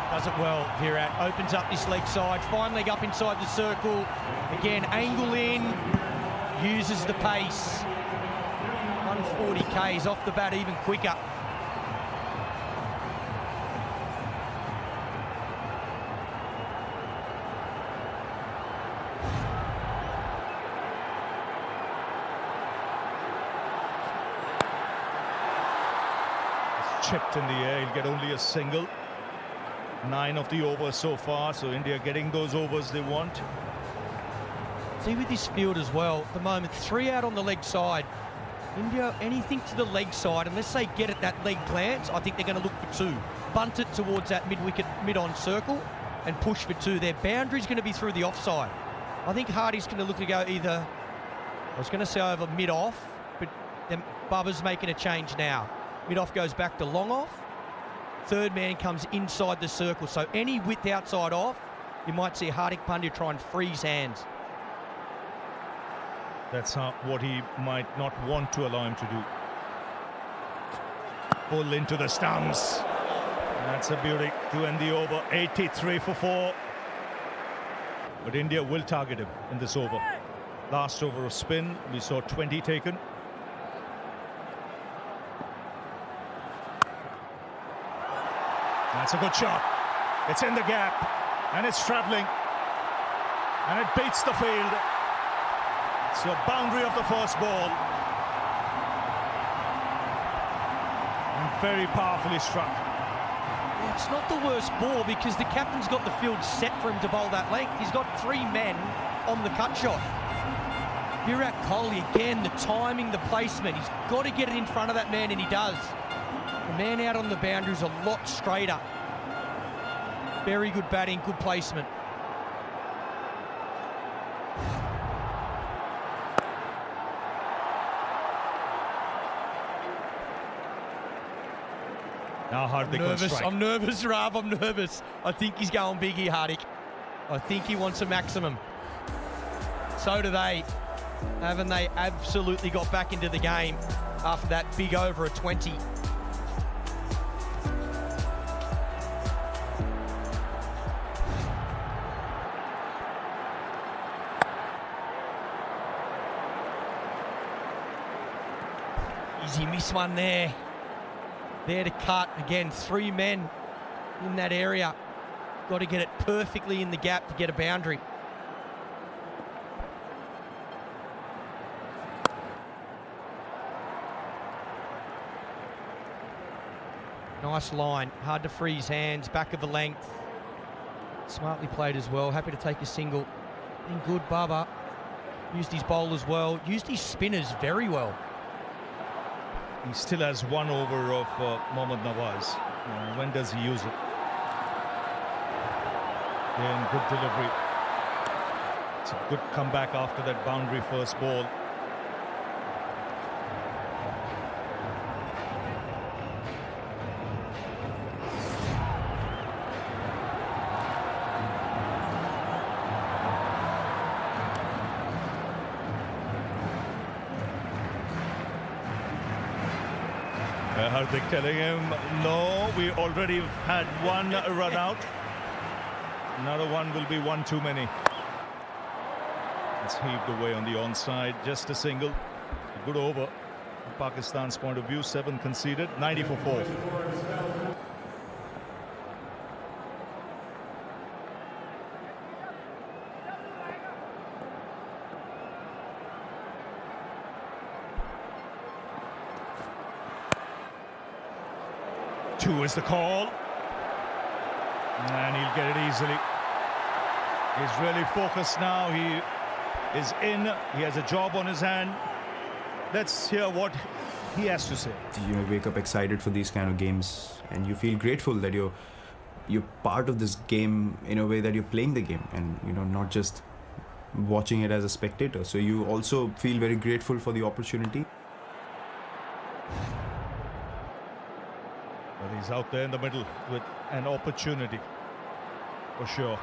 Does it well, Virat. Opens up this leg side. Fine leg up inside the circle. Again, angle in. Uses the pace. 140 Ks off the bat even quicker. It's chipped in the air. He'll get only a single. 9 of the overs so far, so India getting those overs they want. See with this field as well, at the moment, 3 out on the leg side. India, anything to the leg side, unless they get at that leg glance, I think they're going to look for 2. Bunt it towards that mid-wicket, mid-on circle and push for 2. Their boundary's going to be through the offside. I think Hardy's going to look to go either, I was going to say over mid-off, but then Bubba's making a change now. Mid-off goes back to long-off. 3rd man comes inside the circle. So any width outside off, you might see Hardik Pandya try and freeze hands. That's what he might not want to allow him to do. Pull into the stumps. That's a beauty to end the over. 83 for 4. But India will target him in this over. Last over of spin, we saw 20 taken. That's a good shot. It's in the gap and it's travelling and it beats the field. So boundary of the first ball. And very powerfully struck. It's not the worst ball because the captain's got the field set for him to bowl that length. He's got 3 men on the cut shot. Virat Kohli, again, the timing, the placement. He's got to get it in front of that man, and he does. The man out on the boundary is a lot straighter. Very good batting, good placement. Now Hardik will strike. I'm nervous, Rav. I'm nervous. I think he's going big here, Hardik. I think he wants a maximum. So do they. Haven't they absolutely got back into the game after that big over a 20? Easy miss one there. There to cut. Again, 3 men in that area. Got to get it perfectly in the gap to get a boundary. Nice line. Hard to free his hands. Back of the length. Smartly played as well. Happy to take a single. Been good, Baba. Used his bowlers well. Used his spinners very well. He still has 1 over of Mohammad Nawaz. When does he use it? Again, good delivery. It's a good comeback after that boundary first ball. Hardik telling him, no, we already had 1 run out. Another one will be 1 too many. It's heaved away on the onside, just a single. A good over from Pakistan's point of view. 7 conceded, 90 for 4. Two is the call, and he'll get it easily. He's really focused now. He is in. He has a job on his hand. Let's hear what he has to say. You wake up excited for these kind of games, and you feel grateful that you're part of this game in a way that you're playing the game, and not just watching it as a spectator. So you also feel very grateful for the opportunity. He's out there in the middle with an opportunity, for sure.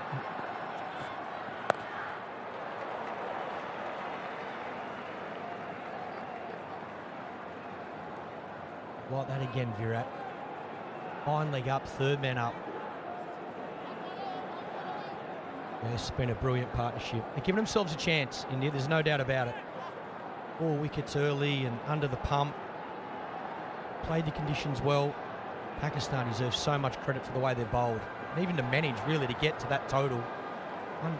Like that again, Virat. Hind leg up, 3rd man up. It's been a brilliant partnership. They're giving themselves a chance, India, there's no doubt about it. 4 wickets early and under the pump. Played the conditions well. Pakistan deserves so much credit for the way they're bowled, and even to manage really to get to that total.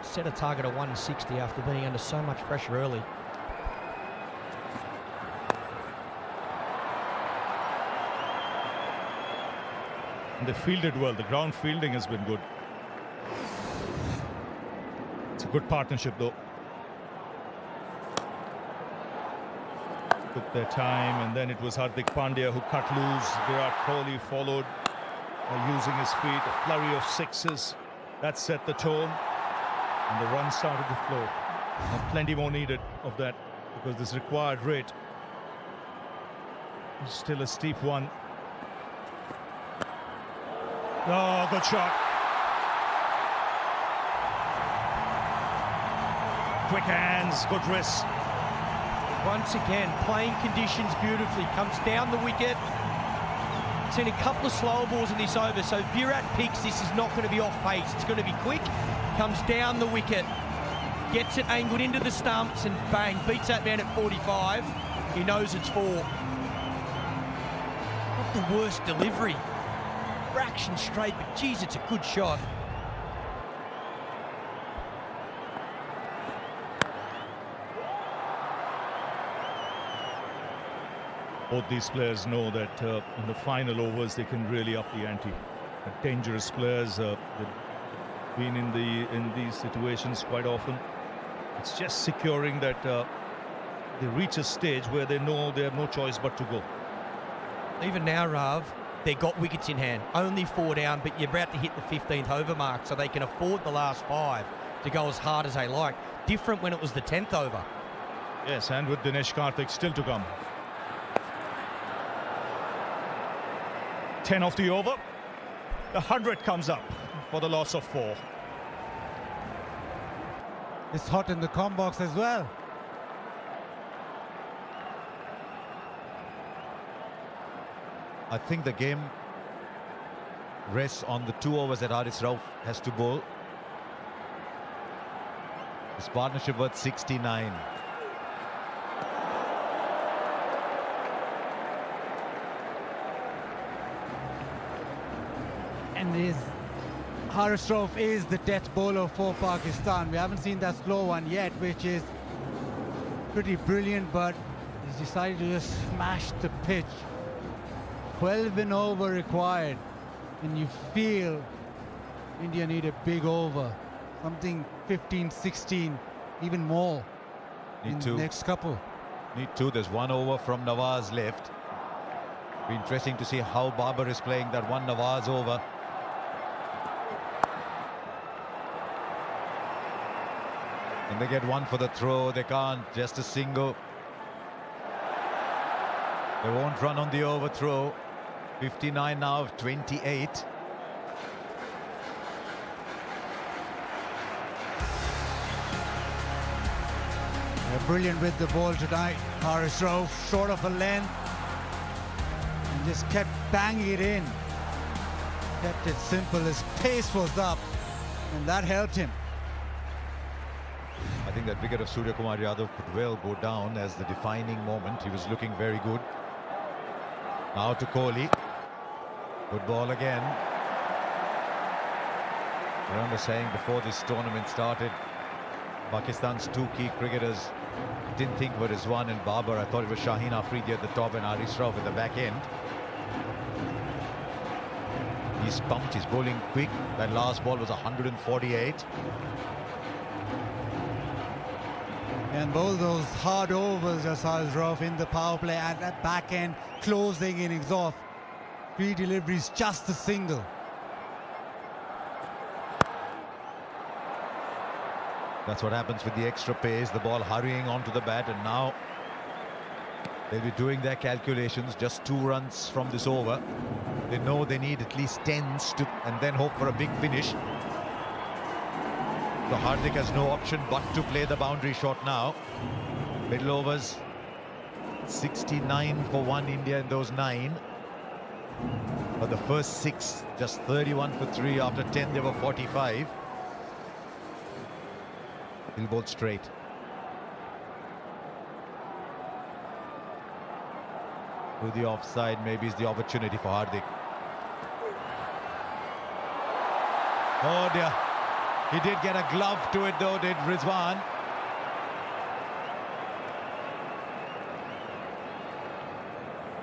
Set a target of 160 after being under so much pressure early. And they fielded well. The ground fielding has been good. It's a good partnership though. Took their time, and then it was Hardik Pandya who cut loose. Virat Kohli followed using his feet. A flurry of 6s. That set the tone, and the run started to flow. And plenty more needed of that, because this required rate is still a steep one. Oh, good shot. Quick hands, good wrist. Once again, playing conditions beautifully. Comes down the wicket. Seen a couple of slower balls in this over, so Virat picks this is not going to be off pace. It's going to be quick. Comes down the wicket. Gets it angled into the stumps and bang, beats that man at 45. He knows it's 4. Not the worst delivery. Fraction straight, but geez, it's a good shot. Both these players know that in the final overs they can really up the ante. Dangerous players. They've been in these situations quite often. It's just securing that they reach a stage where they know they have no choice but to go. Even now, Rav, they've got wickets in hand. Only 4 down, but you're about to hit the 15th over mark, so they can afford the last 5 to go as hard as they like. Different when it was the 10th over. Yes, and with Dinesh Karthik still to come. 10 of the over. The 100 comes up for the loss of 4. It's hot in the comm box as well. I think the game rests on the 2 overs that Haris Rauf has to bowl. His partnership worth 69. And Haris Rauf is the death bowler for Pakistan. We haven't seen that slow one yet, which is pretty brilliant, but he's decided to just smash the pitch. 12 and over required, and you feel India need a big over, something 15, 16, even more in the next couple. Need 2. There's 1 over from Nawaz left. Be interesting to see how Babar is playing that 1 Nawaz over. And they get 1 for the throw. They can't. Just a single. They won't run on the overthrow. 59 now of 28. They're brilliant with the ball tonight. Haris Rauf, short of a length, and just kept banging it in. Kept it simple. His pace was up, and that helped him. I think that wicket of Surya Kumar Yadav could well go down as the defining moment. He was looking very good. Now to Kohli. Good ball again. I remember saying before this tournament started, Pakistan's 2 key cricketers didn't think were Rizwan and Babar. I thought it was Shaheen Afridi at the top and Haris Rauf at the back end. He's pumped, he's bowling quick. That last ball was 148. And both those hard overs as Haris Rauf in the power play at that back end, closing innings off. 3 deliveries, just a single. That's what happens with the extra pace, the ball hurrying onto the bat, and now they'll be doing their calculations. Just 2 runs from this over. They know they need at least 10s to, and then hope for a big finish. So Hardik has no option but to play the boundary shot now. Middle overs, 69 for 1 India in those 9. But the first 6, just 31 for 3. After 10, they were 45. He'll bowl straight. To the offside, maybe is the opportunity for Hardik. Oh dear. He did get a glove to it though, did Rizwan.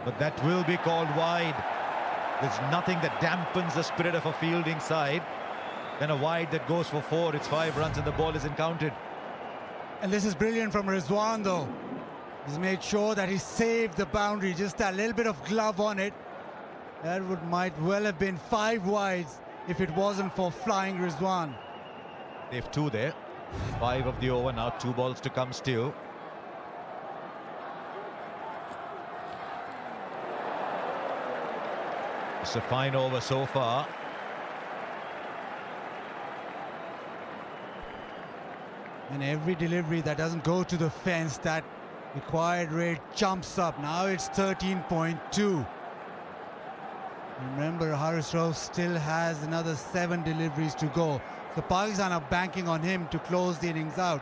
But that will be called wide. There's nothing that dampens the spirit of a fielding side than a wide that goes for 4. It's 5 runs and the ball isn't counted. And this is brilliant from Rizwan though. He's made sure that he saved the boundary, just that little bit of glove on it. That might well have been 5 wides if it wasn't for flying Rizwan. They've 2 there. 5 of the over, now 2 balls to come still. It's a fine over so far. And every delivery that doesn't go to the fence, that required rate jumps up. Now it's 13.2. Remember, Haris Rauf still has another 7 deliveries to go. So Pakistan are banking on him to close the innings out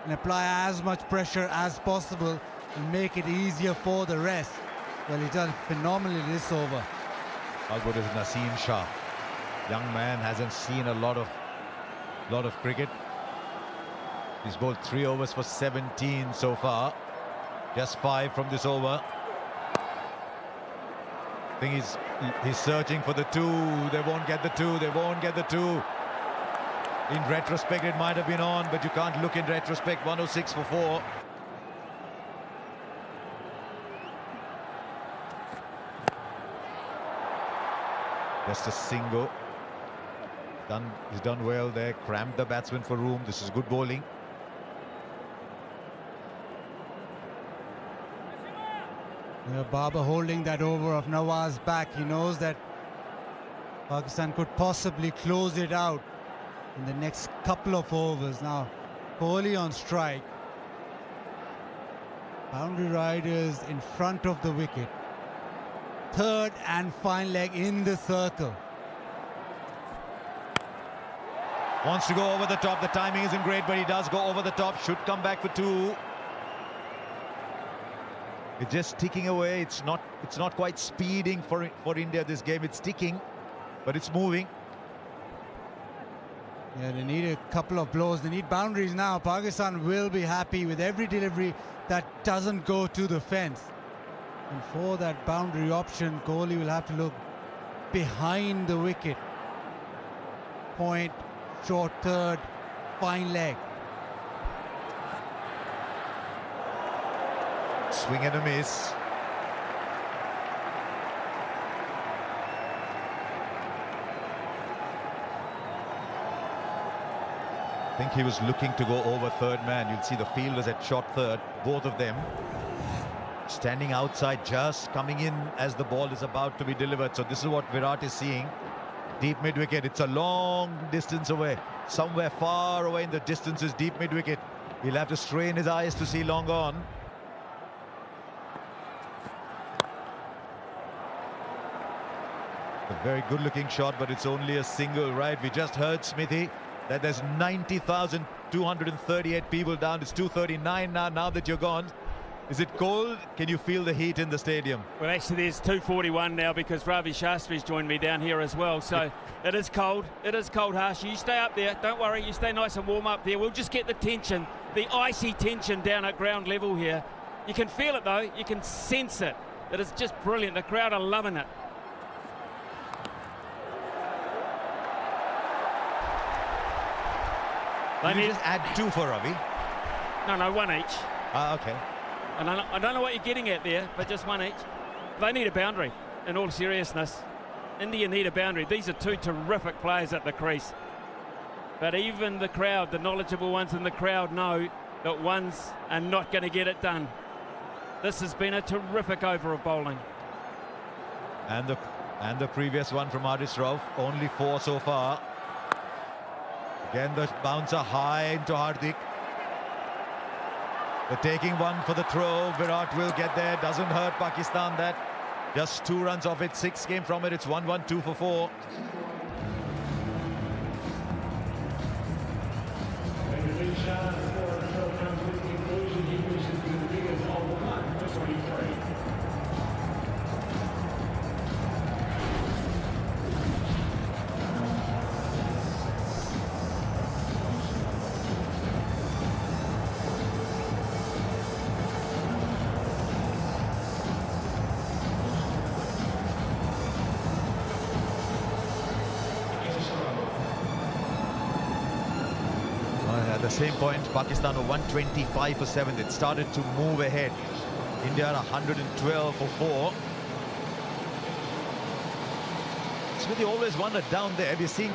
and apply as much pressure as possible and make it easier for the rest. Well, he's done phenomenally this over. How good is Naseem Shah? Young man hasn't seen a lot of cricket. He's bowled 3 overs for 17 so far. Just 5 from this over. I think he's searching for the 2. They won't get the 2. They won't get the 2. In retrospect, it might have been on, but you can't look in retrospect. 106 for 4. Just a single. He's done well there. Cramped the batsman for room. This is good bowling. Babar holding that over of Nawaz back. He knows that Pakistan could possibly close it out in the next couple of overs. Now, Kohli on strike. Boundary riders in front of the wicket. Third and fine leg in the circle. Wants to go over the top. The timing isn't great, but he does go over the top. Should come back for 2. It's just ticking away. It's not quite speeding for India this game. It's ticking, but it's moving. Yeah, they need a couple of blows. They need boundaries now. Pakistan will be happy with every delivery that doesn't go to the fence. And for that boundary option, Kohli will have to look behind the wicket. Point, short third, fine leg. Swing and a miss. I think he was looking to go over third man. You'll see the fielders at short third, both of them standing outside, just coming in as the ball is about to be delivered. So this is what Virat is seeing. Deep mid-wicket. It's a long distance away. Somewhere far away in the distance is deep mid-wicket. He'll have to strain his eyes to see long on. A very good-looking shot, but it's only a single, right? We just heard, Smithy, that there's 90,238 people down. It's 239 now that you're gone. Is it cold? Can you feel the heat in the stadium? Well, actually, there's 241 now because Ravi Shastri's joined me down here as well. So it is cold. It is cold, Harsh. You stay up there. Don't worry. You stay nice and warm up there. We'll just get the tension, the icy tension down at ground level here. You can feel it, though. You can sense it. It is just brilliant. The crowd are loving it. Did you just add 2 for Ravi? No, 1 each. Okay. And I don't know what you're getting at there, but just 1 each. They need a boundary, in all seriousness. India need a boundary. These are 2 terrific players at the crease. But even the crowd, the knowledgeable ones in the crowd, know that ones are not going to get it done. This has been a terrific over of bowling. And the previous one from Harish Rauf, only 4 so far. Again, the bouncer high into Hardik. They're taking one for the throw. Virat will get there. Doesn't hurt Pakistan that. Just 2 runs off it. 6 came from it. It's 1-1, 2 for 4. At the same point, Pakistan were 125 for 7. It started to move ahead. India are 112 for 4. Smithy, always wondered down there, we're seeing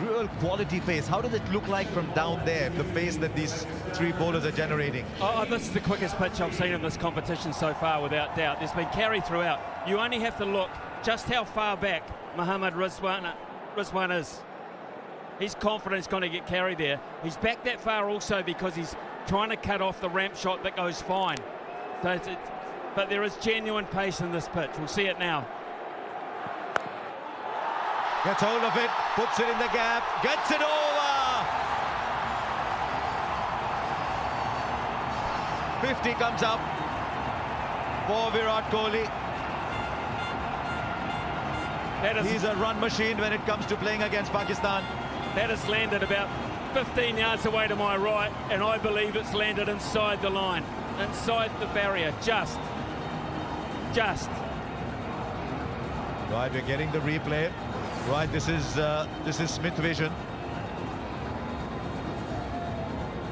real quality pace. How does it look like from down there, the pace that these 3 bowlers are generating? Oh, this is the quickest pitch I've seen in this competition so far, without doubt. There's been carry throughout. You only have to look just how far back Mohammad Rizwan is. He's confident he's going to get carry there. He's back that far also because he's trying to cut off the ramp shot that goes fine. So but there is genuine pace in this pitch. We'll see it now. Gets hold of it, puts it in the gap, gets it over! 50 comes up for Virat Kohli. He's a run machine when it comes to playing against Pakistan. That has landed about 15 yards away to my right, and I believe it's landed inside the line, inside the barrier, just. Right, we're getting the replay. Right, this is Smith Vision.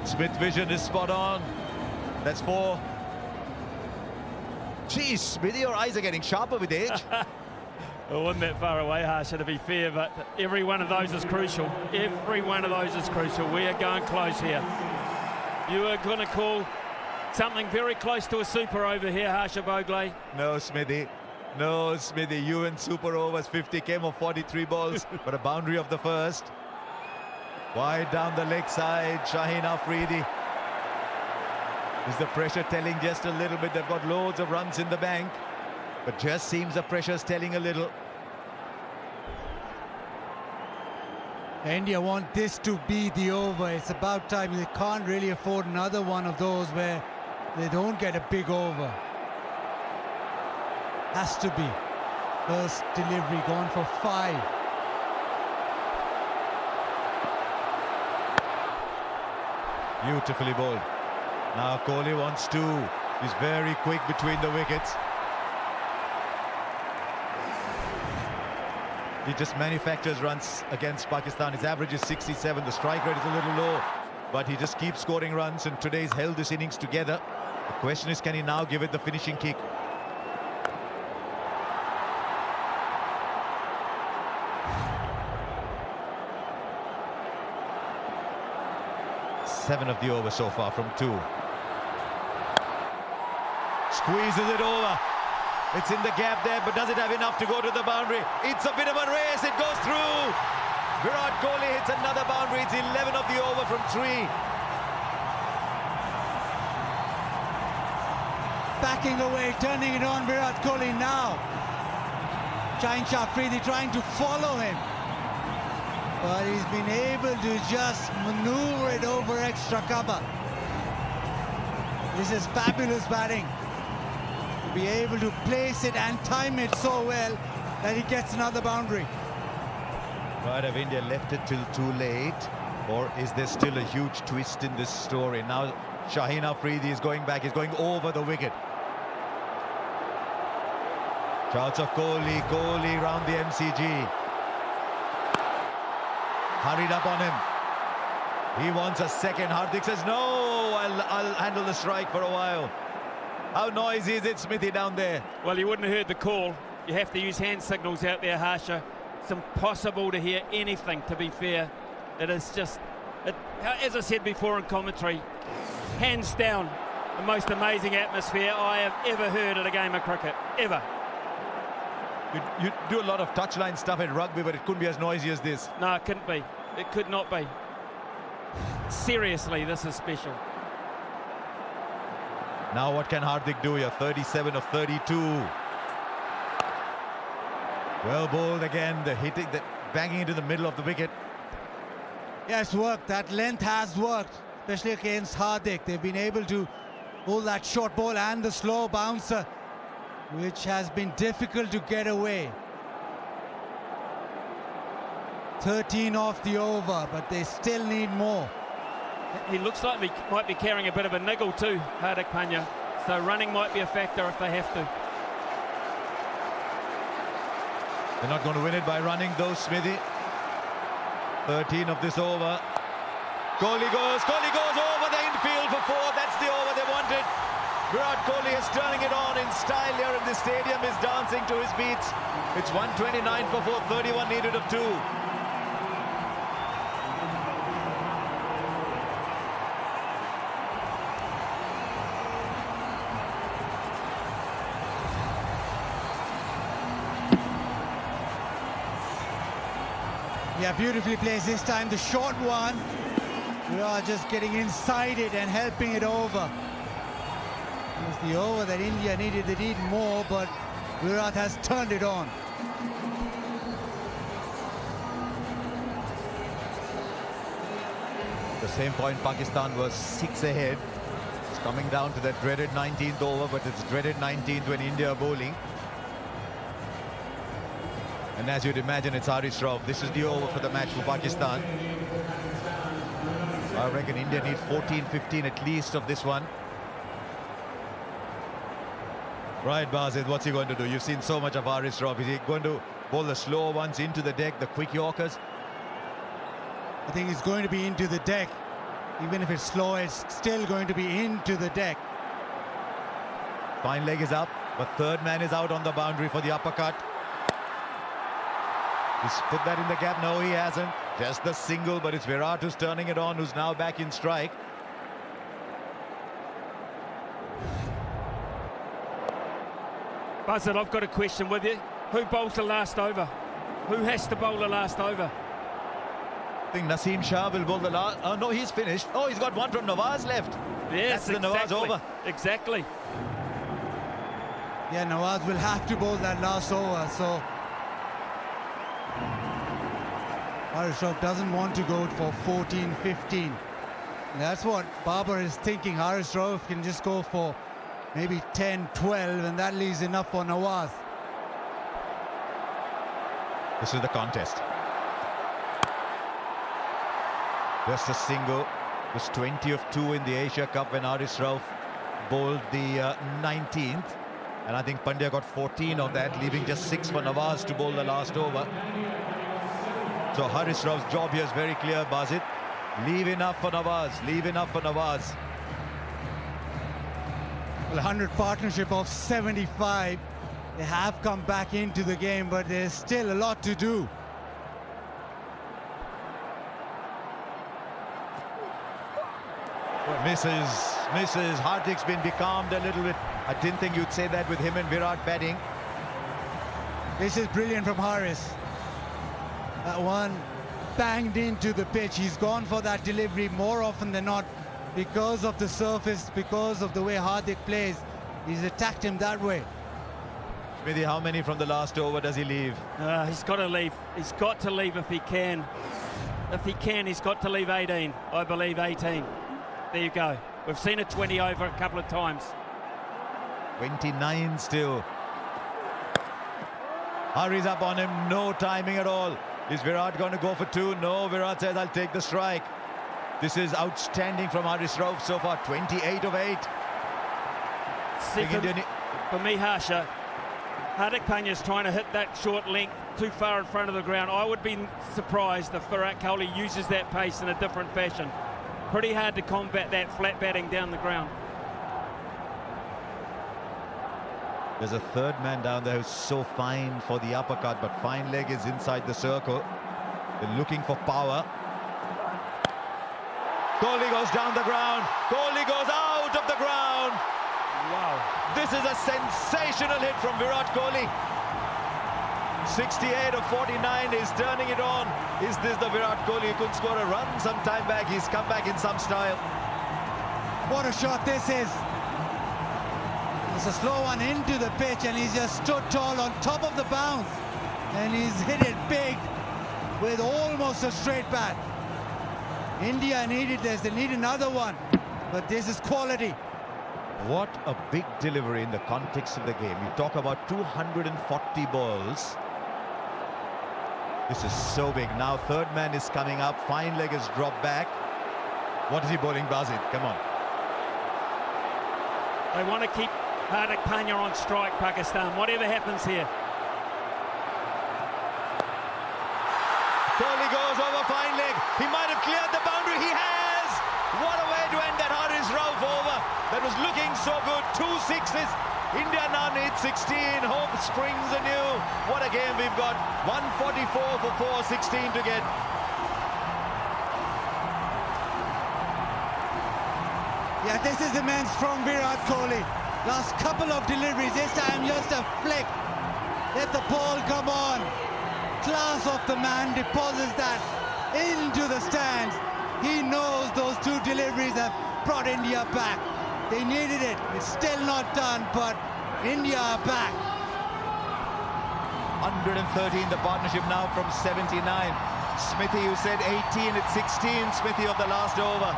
Smith Vision is spot on. That's 4. Geez, Smithy, your eyes are getting sharper with age. It wasn't that far away, Harsha, to be fair, but every one of those is crucial. Every one of those is crucial. We are going close here. You are going to call something very close to a super over here, Harsha Bhogle. No, Smithy. No, Smithy, you in super overs, 50 came of 43 balls, but a boundary of the first. Wide down the leg side, Shaheen Afridi. Is the pressure telling just a little bit? They've got loads of runs in the bank, but just seems the pressure's telling a little. India want this to be the over. It's about time. They can't really afford another one of those where they don't get a big over. Has to be. First delivery gone for 5. Beautifully bowled. Now Kohli wants 2. He's very quick between the wickets. He just manufactures runs against Pakistan. His average is 67. The strike rate is a little low, but he just keeps scoring runs, and today he's held this innings together. The question is, can he now give it the finishing kick? Seven of the over so far from 2. Squeezes it over. It's in the gap there, but does it have enough to go to the boundary? It's a bit of a race. It goes through. Virat Kohli hits another boundary. It's 11 of the over from 3. Backing away, turning it on Virat Kohli now. Shaheen Afridi trying to follow him, but he's been able to just maneuver it over extra cover. This is fabulous batting. To be able to place it and time it so well that he gets another boundary. Right, have India left it till too late, or is there still a huge twist in this story? Now Shaheen Afridi is going back. He's going over the wicket. Shouts of Kohli, Kohli round the MCG. Hurried up on him. He wants a second. Hardik says, no, I'll handle the strike for a while. How noisy is it, Smithy, down there? Well, you wouldn't have heard the call. You have to use hand signals out there, Harsha. It's impossible to hear anything, to be fair. It is just, as I said before in commentary, hands down, the most amazing atmosphere I have ever heard at a game of cricket, ever. You do a lot of touchline stuff in rugby, but it couldn't be as noisy as this. No, it couldn't be. It could not be. Seriously, this is special. Now what can Hardik do here? 37 of 32. Well bowled again. The hitting, the banging into the middle of the wicket. Yeah, it's worked. That length has worked, especially against Hardik. They've been able to hold that short ball and the slow bouncer, which has been difficult to get away. 13 off the over, but they still need more. He looks like he might be carrying a bit of a niggle too, Hardik Pandya. So running might be a factor if they have to. They're not going to win it by running though, Smithy. 13 of this over. Kohli goes over the infield for 4. That's the over they wanted. Virat Kohli is turning it on in style here in the stadium. Is dancing to his beats. It's 129 for 4, 31 needed of 2. Yeah, beautifully placed this time. The short one. We are just getting inside it and helping it over. It was the over that India needed. They need more, but Virat has turned it on. At the same point, Pakistan was 6 ahead. It's coming down to that dreaded 19th over, but it's dreaded 19th when India are bowling. And as you'd imagine, it's Harish Rauf. This is the over for the match for Pakistan. I reckon India need 14, 15 at least of this one. Right, Basit, what's he going to do? You've seen so much of Harish Rauf. Is he going to bowl the slower ones into the deck, the quick Yorkers? I think it's going to be into the deck. Even if it's slow, it's still going to be into the deck. Fine leg is up, but third man is out on the boundary for the uppercut. He's put that in the gap. No, he hasn't. Just the single, but it's Virat who's turning it on, who's now back in strike. Buzzard, I've got a question with you. Who bowls the last over? Who has to bowl the last over? I think Naseem Shah will bowl the last. Oh no, he's finished. Oh, he's got one from Nawaz left. Yes, that's the Nawaz over. Exactly. Yeah, Nawaz will have to bowl that last over, so Haris Rauf doesn't want to go for 14, 15. That's what Babar is thinking. Haris Rauf can just go for maybe 10, 12, and that leaves enough for Nawaz. This is the contest. Just a single. It was 20 of 2 in the Asia Cup when Haris Rauf bowled the 19th. And I think Pandya got 14 of that, leaving just 6 for Nawaz to bowl the last over. So Haris Rauf's job here is very clear, Basit. Leave enough for Nawaz. Leave enough for Nawaz. Well, 100 partnership of 75. They have come back into the game, but there's still a lot to do. Well, Mrs. Hardik's been becalmed a little bit. I didn't think you'd say that with him and Virat batting. This is brilliant from Haris. That one banged into the pitch. He's gone for that delivery more often than not because of the surface, because of the way Hardik plays. He's attacked him that way. Smithy, how many from the last over does he leave? He's got to leave. He's got to leave if he can. If he can, he's got to leave 18. I believe 18. There you go. We've seen a 20 over a couple of times. 29 still. Hurries up on him. No timing at all. Is Virat going to go for 2? No, Virat says, I'll take the strike. This is outstanding from Haris Rauf so far. 28 of 8. For me, Harsha, Hardik Pandya's trying to hit that short length too far in front of the ground. I would be surprised if Virat Kohli uses that pace in a different fashion. Pretty hard to combat that flat batting down the ground. There's a third man down there who's so fine for the uppercut, but fine leg is inside the circle. They're looking for power. Kohli goes down the ground. Kohli goes out of the ground. Wow. This is a sensational hit from Virat Kohli. 68 of 49 is turning it on. Is this the Virat Kohli who couldn't score a run some time back? He's come back in some style. What a shot this is. It's a slow one into the pitch, and he's just stood tall on top of the bounce. And he's hit it big with almost a straight bat. India needed this. They need another one. But this is quality. What a big delivery in the context of the game. You talk about 240 balls. This is so big. Now third man is coming up. Fine leg has dropped back. What is he bowling, Basit? Come on. They want to keep Hardik Pandya on strike, Pakistan, whatever happens here. Kohli goes over fine leg. He might have cleared the boundary. He has! What a way to end that Haris Rauf over. That was looking so good. 2 sixes. India now needs 16. Hope springs anew. What a game we've got. 144 for 4, 16 to get. Yeah, this is immense from Virat Kohli. Last couple of deliveries, this time just a flick. Let the ball come on. Class of the man, deposits that into the stands. He knows those 2 deliveries have brought India back. They needed it. It's still not done, but India are back. 113, the partnership now from 79. Smithy, you said 18, it's 16, Smithy, of the last over.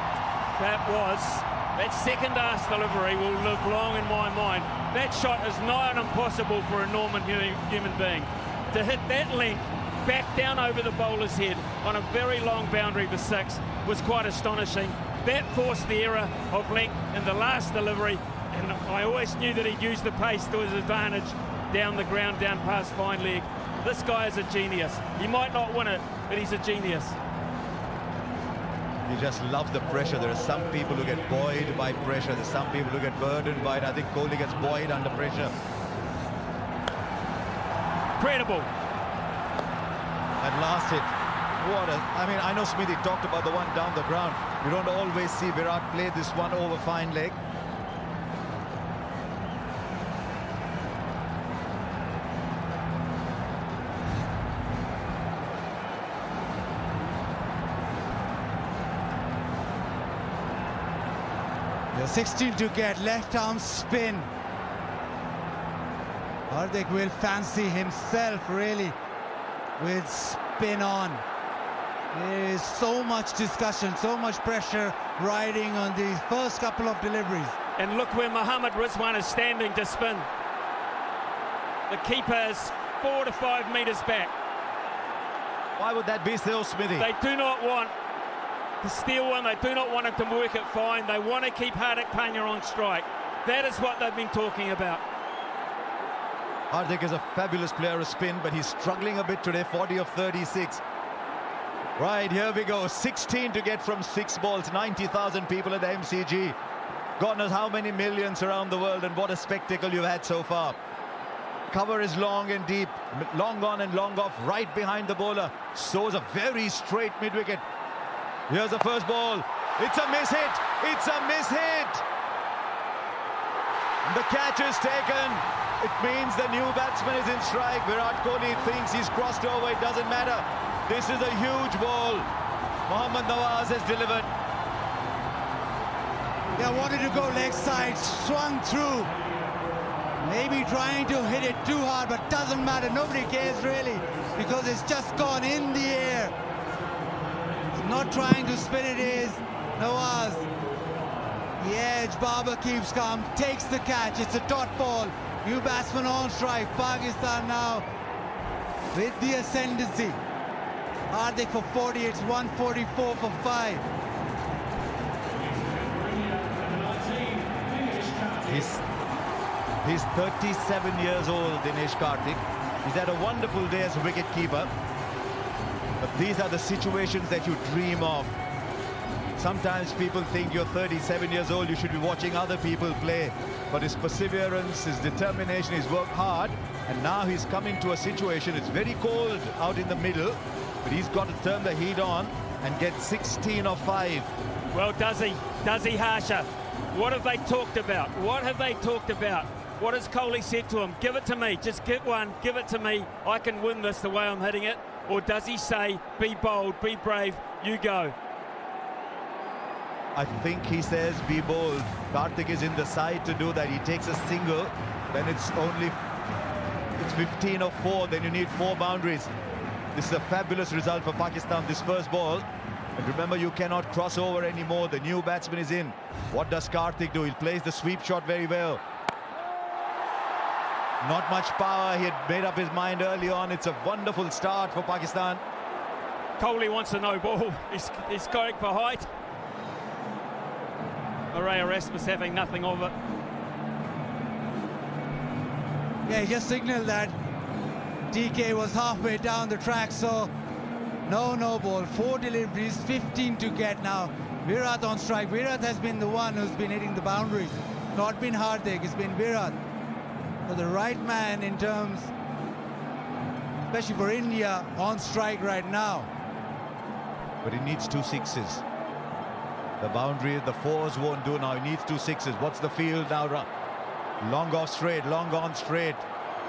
That second arse delivery will live long in my mind. That shot is nigh on impossible for a normal human being. To hit that length back down over the bowler's head on a very long boundary for 6 was quite astonishing. That forced the error of length in the last delivery, and I always knew that he'd use the pace to his advantage down the ground, down past fine leg. This guy is a genius. He might not win it, but he's a genius. He just loves the pressure. There are some people who get buoyed by pressure. There's some people who get burdened by it. I think Kohli gets buoyed under pressure. Incredible. That last hit. I mean, I know Smithy talked about the one down the ground. You don't always see Virat play this one over fine leg. The 16 to get, left arm spin. Hardik will fancy himself really with spin on. There is so much discussion, so much pressure riding on these first couple of deliveries. And look where Mohammad Rizwan is standing to spin. The keeper is 4 to 5 metres back. Why would that be so, Smithy? They do not want to steal one. They do not want him to work it fine. They want to keep Hardik Pandya on strike. That is what they've been talking about. Hardik is a fabulous player of spin, but he's struggling a bit today, 40 of 36. Right, here we go. 16 to get from 6 balls, 90,000 people at the MCG. God knows how many millions around the world, and what a spectacle you've had so far. Cover is long and deep, long on and long off, right behind the bowler. Sows a very straight mid-wicket. Here's the first ball. It's a miss hit. It's a miss hit. The catch is taken. It means the new batsman is in strike. Virat Kohli thinks he's crossed over. It doesn't matter. This is a huge ball. Mohammad Nawaz has delivered. They wanted to go leg side, swung through. Maybe trying to hit it too hard, but doesn't matter. Nobody cares really, because it's just gone in the air. It's not trying to spin it is Nawaz. The edge, Babar keeps calm, takes the catch. It's a dot ball. New batsman on strike. Pakistan now with the ascendancy. Hardik for 40, it's 144 for 5. He's 37 years old, Dinesh Karthik. He's had a wonderful day as a wicket-keeper. But these are the situations that you dream of. Sometimes people think you're 37 years old, you should be watching other people play. But his perseverance, his determination, he's worked hard. And now he's come into a situation, it's very cold out in the middle, but he's got to turn the heat on and get 16 or 5. Well, does he? Does he, Harsha? What have they talked about? What have they talked about? What has Kohli said to him? Give it to me. Just get one. Give it to me. I can win this the way I'm hitting it. Or does he say, be bold, be brave, you go? I think he says, be bold. Karthik is in the side to do that. He takes a single. Then it's 15 or 4. Then you need 4 boundaries. This is a fabulous result for Pakistan, this first ball. And remember, you cannot cross over anymore. The new batsman is in. What does Karthik do? He plays the sweep shot very well. Not much power. He had made up his mind early on. It's a wonderful start for Pakistan. Kohli wants a no ball. He's going for height. Marais Erasmus having nothing of it. Yeah, he just signaled that DK was halfway down the track, so no ball. 4 deliveries, 15 to get now. Virat on strike. Virat has been the one who's been hitting the boundaries. Not been Hardik, it's been Virat. So the right man in terms, especially for India, on strike right now. But he needs 2 sixes. The boundary, the 4s won't do now. He needs 2 sixes. What's the field now? Long off straight, long on straight.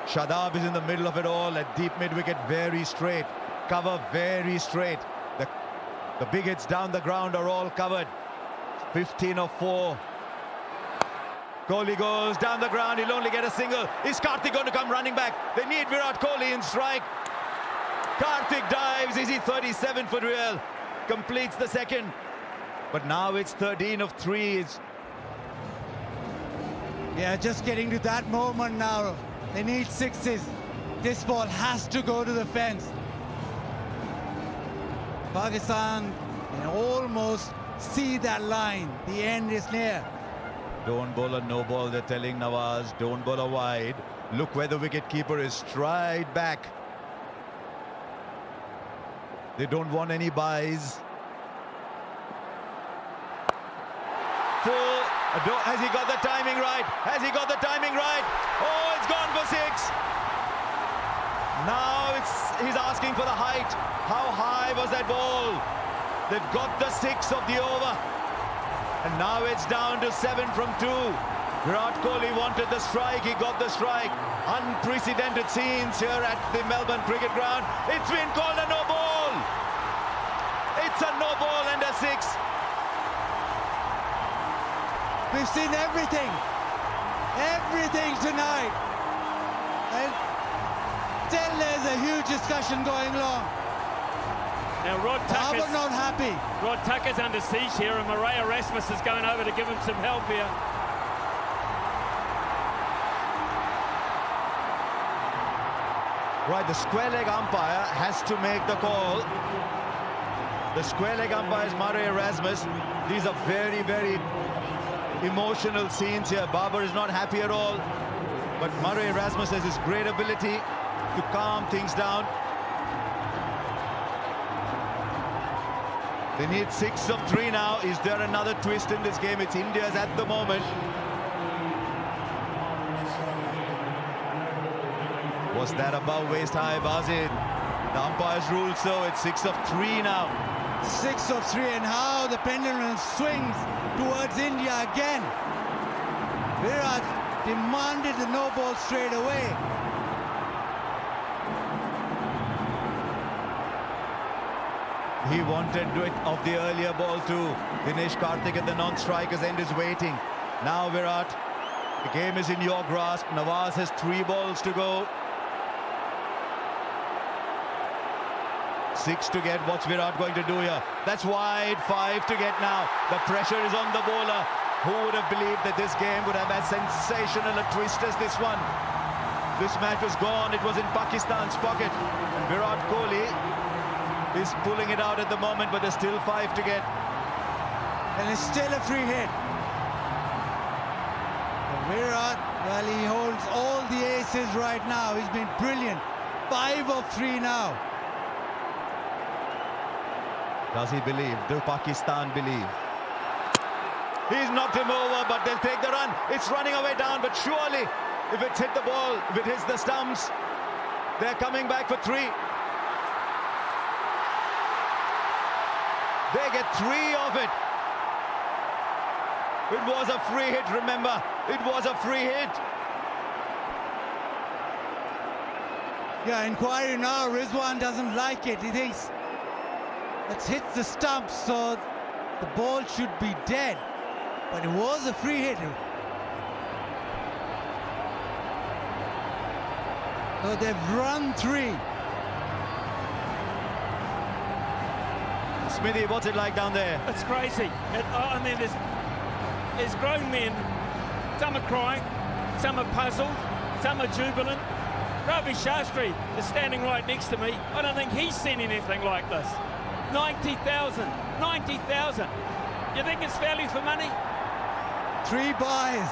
Shadab is in the middle of it all at deep mid-wicket, very straight. Cover very straight. The big hits down the ground are all covered. 15 or 4. Kohli goes down the ground, he'll only get a single. Is Karthik going to come running back? They need Virat Kohli in strike. Karthik dives, is he 37 for real? Completes the second. But now it's 13 of 3. Yeah, just getting to that moment now. They need 6s. This ball has to go to the fence. Pakistan can almost see that line. The end is near. Don't bowl a no ball, they're telling Nawaz. Don't bowl a wide. Look where the wicket-keeper is, stride back. They don't want any buys. Full. Has he got the timing right? Has he got the timing right? Oh, it's gone for 6. Now he's asking for the height. How high was that ball? They've got the 6 of the over. And now it's down to 7 from 2. Virat Kohli wanted the strike. He got the strike. Unprecedented scenes here at the Melbourne Cricket Ground. It's been called a no ball. It's a no ball and a 6. We've seen everything tonight. And still there's a huge discussion going on. Now Rod Tucker's not happy. Rod Tucker's under siege here, and Murray Erasmus is going over to give him some help here. Right, the square leg umpire has to make the call. The square leg umpire is Murray Erasmus. These are very, very emotional scenes here. Babar is not happy at all. But Murray Erasmus has this great ability to calm things down. They need 6 of 3 now. Is there another twist in this game? It's India's at the moment. Was that above waist high, Bazid? The umpires rule so. It's 6 of 3 now. 6 of 3, and how the pendulum swings towards India again. Virat demanded the no ball straight away. He wanted it of the earlier ball too. Dinesh Karthik at the non-striker's end is waiting. Now Virat, the game is in your grasp. Nawaz has 3 balls to go. 6 to get. What's Virat going to do here? That's wide. 5 to get now. The pressure is on the bowler. Who would have believed that this game would have as sensational a twist as this one? This match was gone. It was in Pakistan's pocket. And Virat Kohli is pulling it out at the moment, but there's still 5 to get. And it's still a free hit. And Virat, well, he holds all the aces right now. He's been brilliant. 5 of 3 now. Does he believe? Does Pakistan believe? He's knocked him over, but they'll take the run. It's running away down, but surely, if it's hit the ball, if it hits the stumps, they're coming back for 3. They get 3 of it. It was a free hit, remember. It was a free hit. Yeah, inquiry now. Rizwan doesn't like it. He thinks it hits the stumps, so the ball should be dead. But it was a free hit. So they've run 3. Smithy, what's it like down there? It's crazy. I mean, there's grown men. Some are crying, some are puzzled, some are jubilant. Ravi Shastri is standing right next to me. I don't think he's seen anything like this. 90,000. 90,000. You think it's value for money? 3 buys.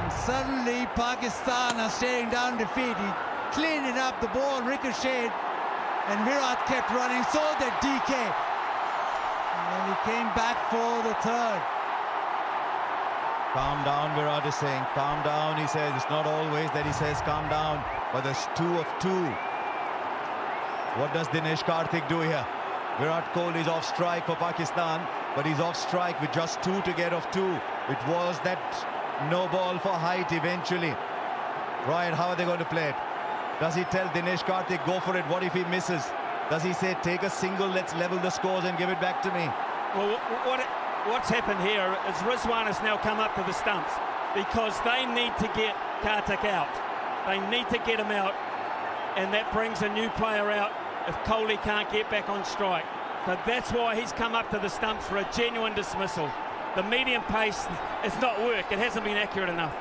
And suddenly Pakistan are staring down defeat. He cleaned it up, the ball ricocheted, and Virat kept running, so did DK. And he came back for the 3rd. Calm down, Virat is saying. Calm down, he says. It's not always that he says calm down, but there's 2 of 2. What does Dinesh Karthik do here? Virat Kohli is off strike for Pakistan, but he's off strike with just 2 to get of 2. It was that no ball for height eventually. Right, how are they going to play it? Does he tell Dinesh Karthik, go for it? What if he misses? Does he say, take a single, let's level the scores and give it back to me? Well, what's happened here is Rizwan has now come up to the stumps because they need to get Karthik out. They need to get him out, and that brings a new player out if Kohli can't get back on strike. So that's why he's come up to the stumps for a genuine dismissal. The medium pace has not worked. It hasn't been accurate enough.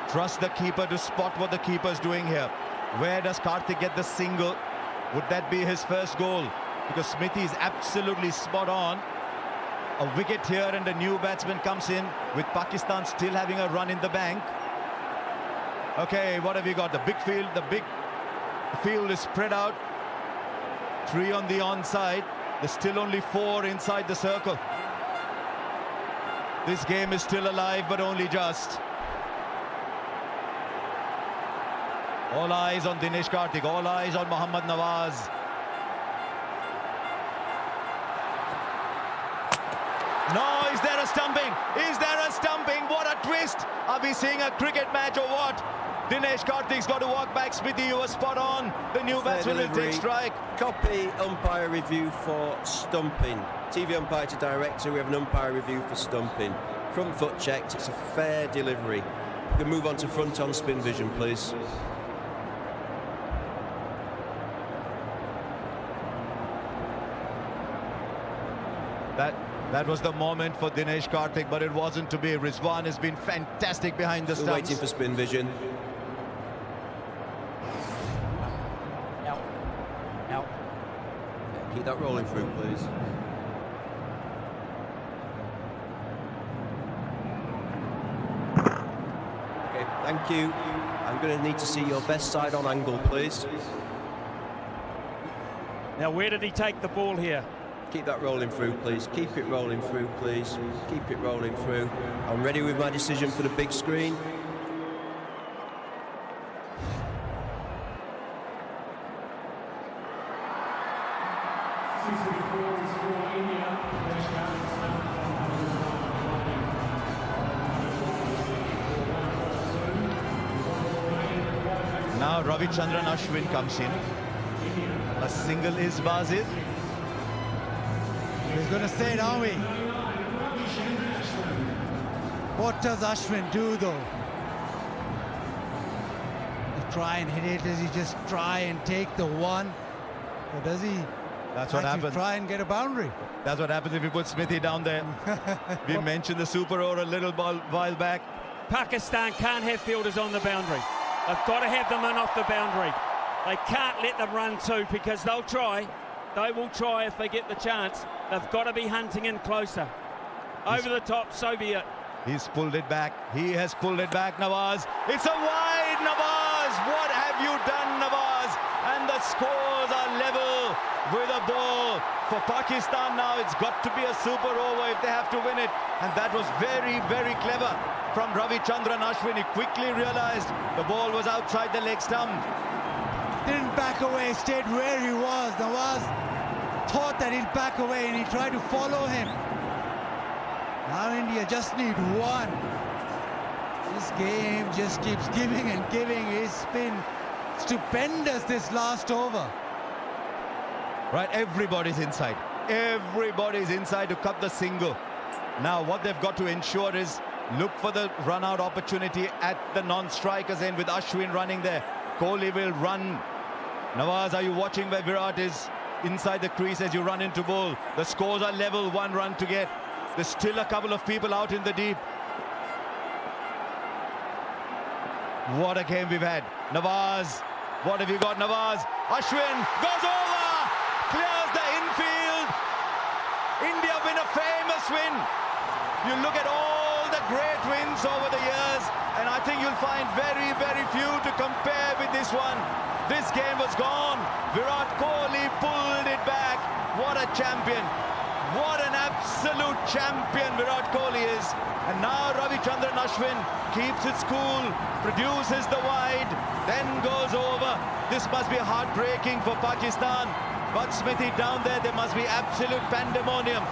Trust the keeper to spot what the keeper's doing here. Where does Karthik get the single? Would that be his first goal? Because Smithy is absolutely spot on. A wicket here and a new batsman comes in with Pakistan still having a run in the bank. Okay, what have you got? The big field, the big field is spread out. 3 on the onside. There's still only 4 inside the circle. This game is still alive, but only just. All eyes on Dinesh Karthik, all eyes on Mohammad Nawaz. No, is there a stumping? Is there a stumping? What a twist! Are we seeing a cricket match or what? Dinesh Karthik's got to walk back. Smithy, you were spot on. The new batsman will take strike. copy umpire review for stumping. TV umpire to director, we have an umpire review for stumping. Front foot checked, it's a fair delivery. We can move on to front on spin vision, please. That was the moment for Dinesh Karthik, but it wasn't to be. Rizwan has been fantastic behind the Still stumps. waiting for spin vision. Out. Out. Yeah, keep that rolling through, please. Okay, thank you. I'm going to need to see your best side on angle, please. Now, where did he take the ball here? Keep that rolling through, please. Keep it rolling through, please. Keep it rolling through. I'm ready with my decision for the big screen. Now Ravichandran Ashwin comes in. A single is Bazir. He's going to say it, aren't we? What does Ashwin do, though? Does he try and hit it? Does he just try and take the one? Or does he That's what happens. try and get a boundary? That's what happens if you put Smithy down there. We mentioned the super over a little while back. Pakistan can't have fielders on the boundary. They've got to have them in off the boundary. They can't let them run too, because they'll try. They will try if they get the chance. They've got to be hunting in closer. Over the top, so be it. He's pulled it back. He has pulled it back, Nawaz. It's a wide, Nawaz. What have you done, Nawaz? And the scores are level with a ball. For Pakistan now, it's got to be a super over if they have to win it. And that was very, very clever from Ravichandran Ashwin. He quickly realized the ball was outside the leg stump. Didn't back away, stayed where he was. Nawaz thought that he'd back away and he tried to follow him. Now India just need one. This game just keeps giving and giving. It's been stupendous this last over. Right, everybody's inside. Everybody's inside to cut the single. Now what they've got to ensure is look for the run-out opportunity at the non-strikers end with Ashwin running there. Kohli will run. Nawaz, are you watching where Virat is inside the crease as you run into bowl? The scores are level, 1 run to get. There's still a couple of people out in the deep. What a game we've had. Nawaz, what have you got, Nawaz? Ashwin goes over, clears the infield. India win a famous win. You look at all the great wins over the years, and I think you'll find very, very few to compare with this one. This game was gone. Virat Kohli pulled it back. What a champion. What an absolute champion Virat Kohli is. And now Ravichandran Ashwin keeps it cool, produces the wide, then goes over. This must be heartbreaking for Pakistan. But Smithy down there must be absolute pandemonium.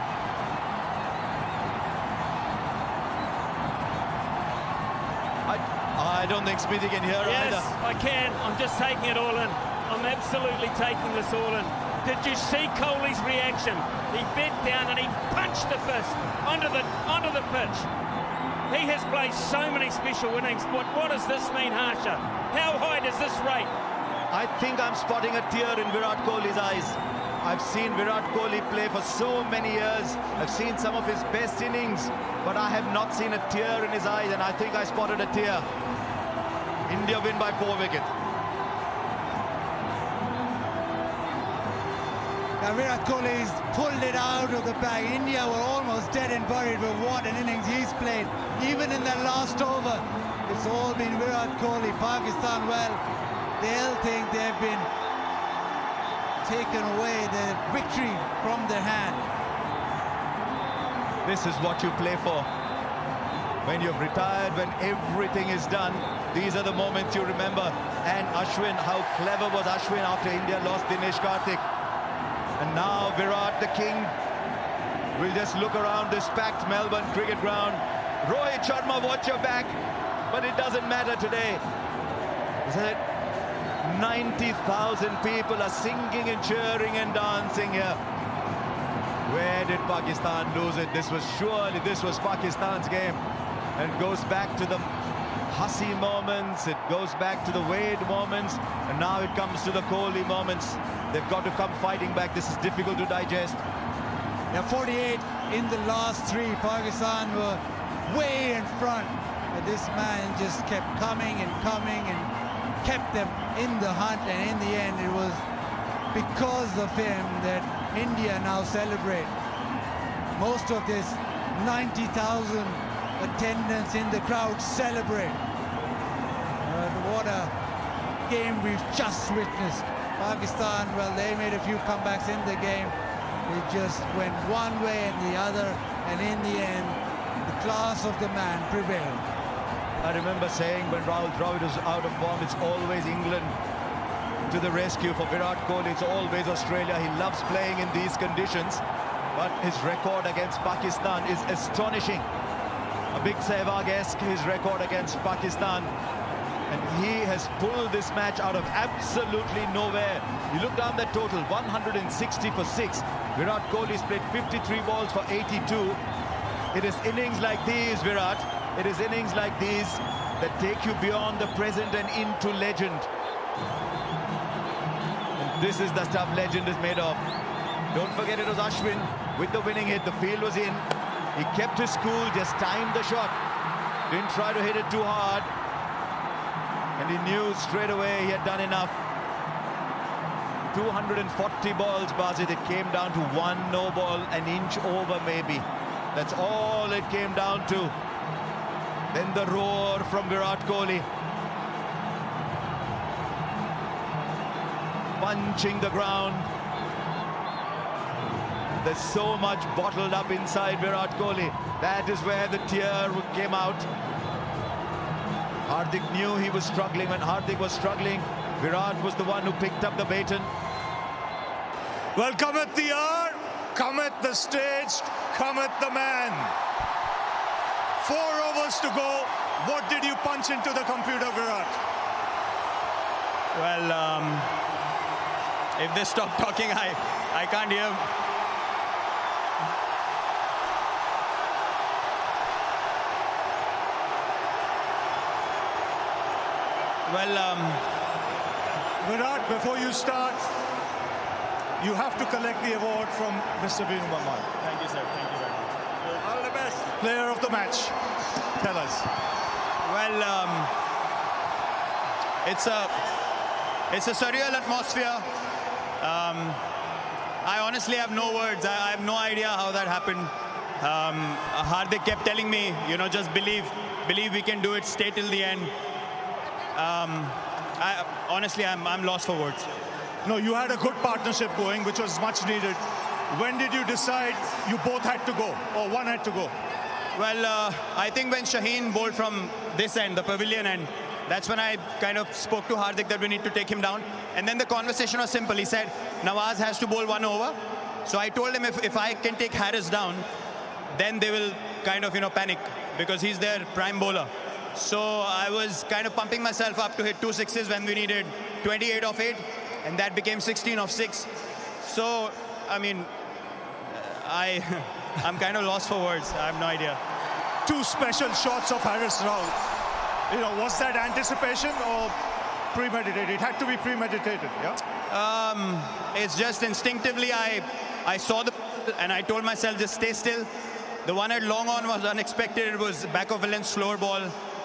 I don't think Smithy can hear either. Yes, I can. I'm just taking it all in. I'm absolutely taking this all in. Did you see Kohli's reaction? He bent down and he punched the fist onto the pitch. He has played so many special innings. What does this mean, Harsha? How high does this rate? I think I'm spotting a tear in Virat Kohli's eyes. I've seen Virat Kohli play for so many years. I've seen some of his best innings, but I have not seen a tear in his eyes, and I think I spotted a tear. India win by 4 wickets. Now Virat Kohli's pulled it out of the bag. India were almost dead and buried, but what an innings he's played. Even in that last over, it's all been Virat Kohli. Pakistan, well, they'll think they've been taken away the victory from their hand. This is what you play for. When you've retired, when everything is done, these are the moments you remember. And Ashwin, how clever was Ashwin after India lost Dinesh Karthik. And now Virat, the king, will just look around this packed Melbourne cricket ground. Rohit Sharma, watch your back. But it doesn't matter today. 90,000 people are singing and cheering and dancing here. Where did Pakistan lose it? This was Pakistan's game. And goes back to the Hasi moments, it goes back to the Wade moments, and now it comes to the Kohli moments. They've got to come fighting back. This is difficult to digest. Yeah, 48 in the last three. Pakistan were way in front. But this man just kept coming and kept them in the hunt. And in the end, it was because of him that India now celebrate. Most of this 90,000 attendance in the crowd celebrate. What a game we've just witnessed. Pakistan, well, they made a few comebacks in the game. It just went one way and the other, and in the end, the class of the man prevailed. I remember saying when Rahul Dravid was out of form, it's always England to the rescue. For Virat Kohli, it's always Australia. He loves playing in these conditions, but his record against Pakistan is astonishing. A big Sehwag-esque, his record against Pakistan. And he has pulled this match out of absolutely nowhere. You look down that total, 160 for 6. Virat Kohli's played 53 balls for 82. It is innings like these, Virat. It is innings like these that take you beyond the present and into legend. And this is the stuff legend is made of. Don't forget it was Ashwin with the winning hit. The field was in. He kept his cool, just timed the shot. Didn't try to hit it too hard. And he knew straight away he had done enough. 240 balls, Basit. It came down to one no ball, an inch over maybe. That's all it came down to. Then the roar from Virat Kohli. Punching the ground. There's so much bottled up inside Virat Kohli. That is where the tear came out. Hardik knew he was struggling. When Hardik was struggling, Virat was the one who picked up the baton. Well, cometh the hour, cometh the stage, cometh the man. 4 overs to go. What did you punch into the computer, Virat? Well, if they stop talking, I can't hear. Well, Virat, before you start, you have to collect the award from Mr. Venu Mammal. Thank you, sir. Thank you very much. All the best. Player of the match. Tell us. Well, it's a surreal atmosphere. I honestly have no words. I have no idea how that happened. Hardik kept telling me, you know, just believe we can do it, stay till the end. Honestly, I'm lost for words. No, you had a good partnership going, which was much needed. When did you decide you both had to go, or one had to go? Well, I think when Shaheen bowled from this end, the pavilion end, that's when I kind of spoke to Hardik that we need to take him down. And then the conversation was simple. He said, Nawaz has to bowl 1 over. So I told him if I can take Harris down, then they will kind of, you know, panic because he's their prime bowler. So I was kind of pumping myself up to hit 2 sixes when we needed 28 of 8, and that became 16 of 6. So, I mean, I'm kind of lost for words. I have no idea. 2 special shots of Haris Raul. You know, was that anticipation or premeditated? It had to be premeditated, yeah? It's just instinctively I saw the and I told myself just stay still. The one at long on was unexpected. It was back of a length slower ball.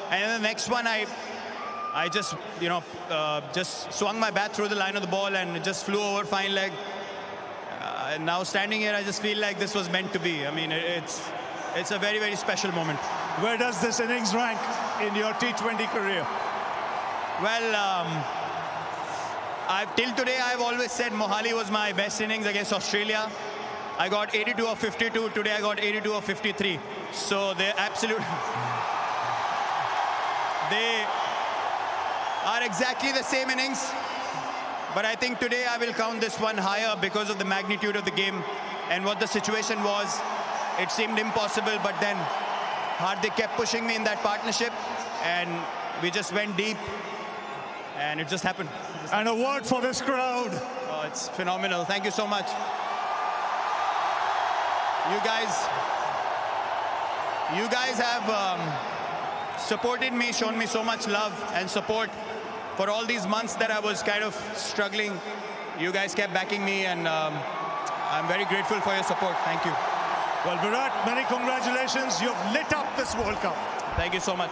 And then the next one, I just, you know, just swung my bat through the line of the ball and it just flew over fine leg. And now standing here, I just feel like this was meant to be. I mean, it's a very, very special moment. Where does this innings rank in your T20 career? Well, till today, I've always said Mohali was my best innings against Australia. I got 82 of 52. Today, I got 82 of 53. So they're absolute. They are exactly the same innings. But I think today I will count this one higher because of the magnitude of the game and what the situation was. It seemed impossible, but then Hardik kept pushing me in that partnership and we just went deep. and it just happened. And a word for this crowd. Oh, it's phenomenal. Thank you so much. You guys have supported me, shown me so much love and support for all these months that I was kind of struggling. You guys kept backing me, and I'm very grateful for your support. Thank you. Well, Virat, many congratulations. You've lit up this World Cup. Thank you so much.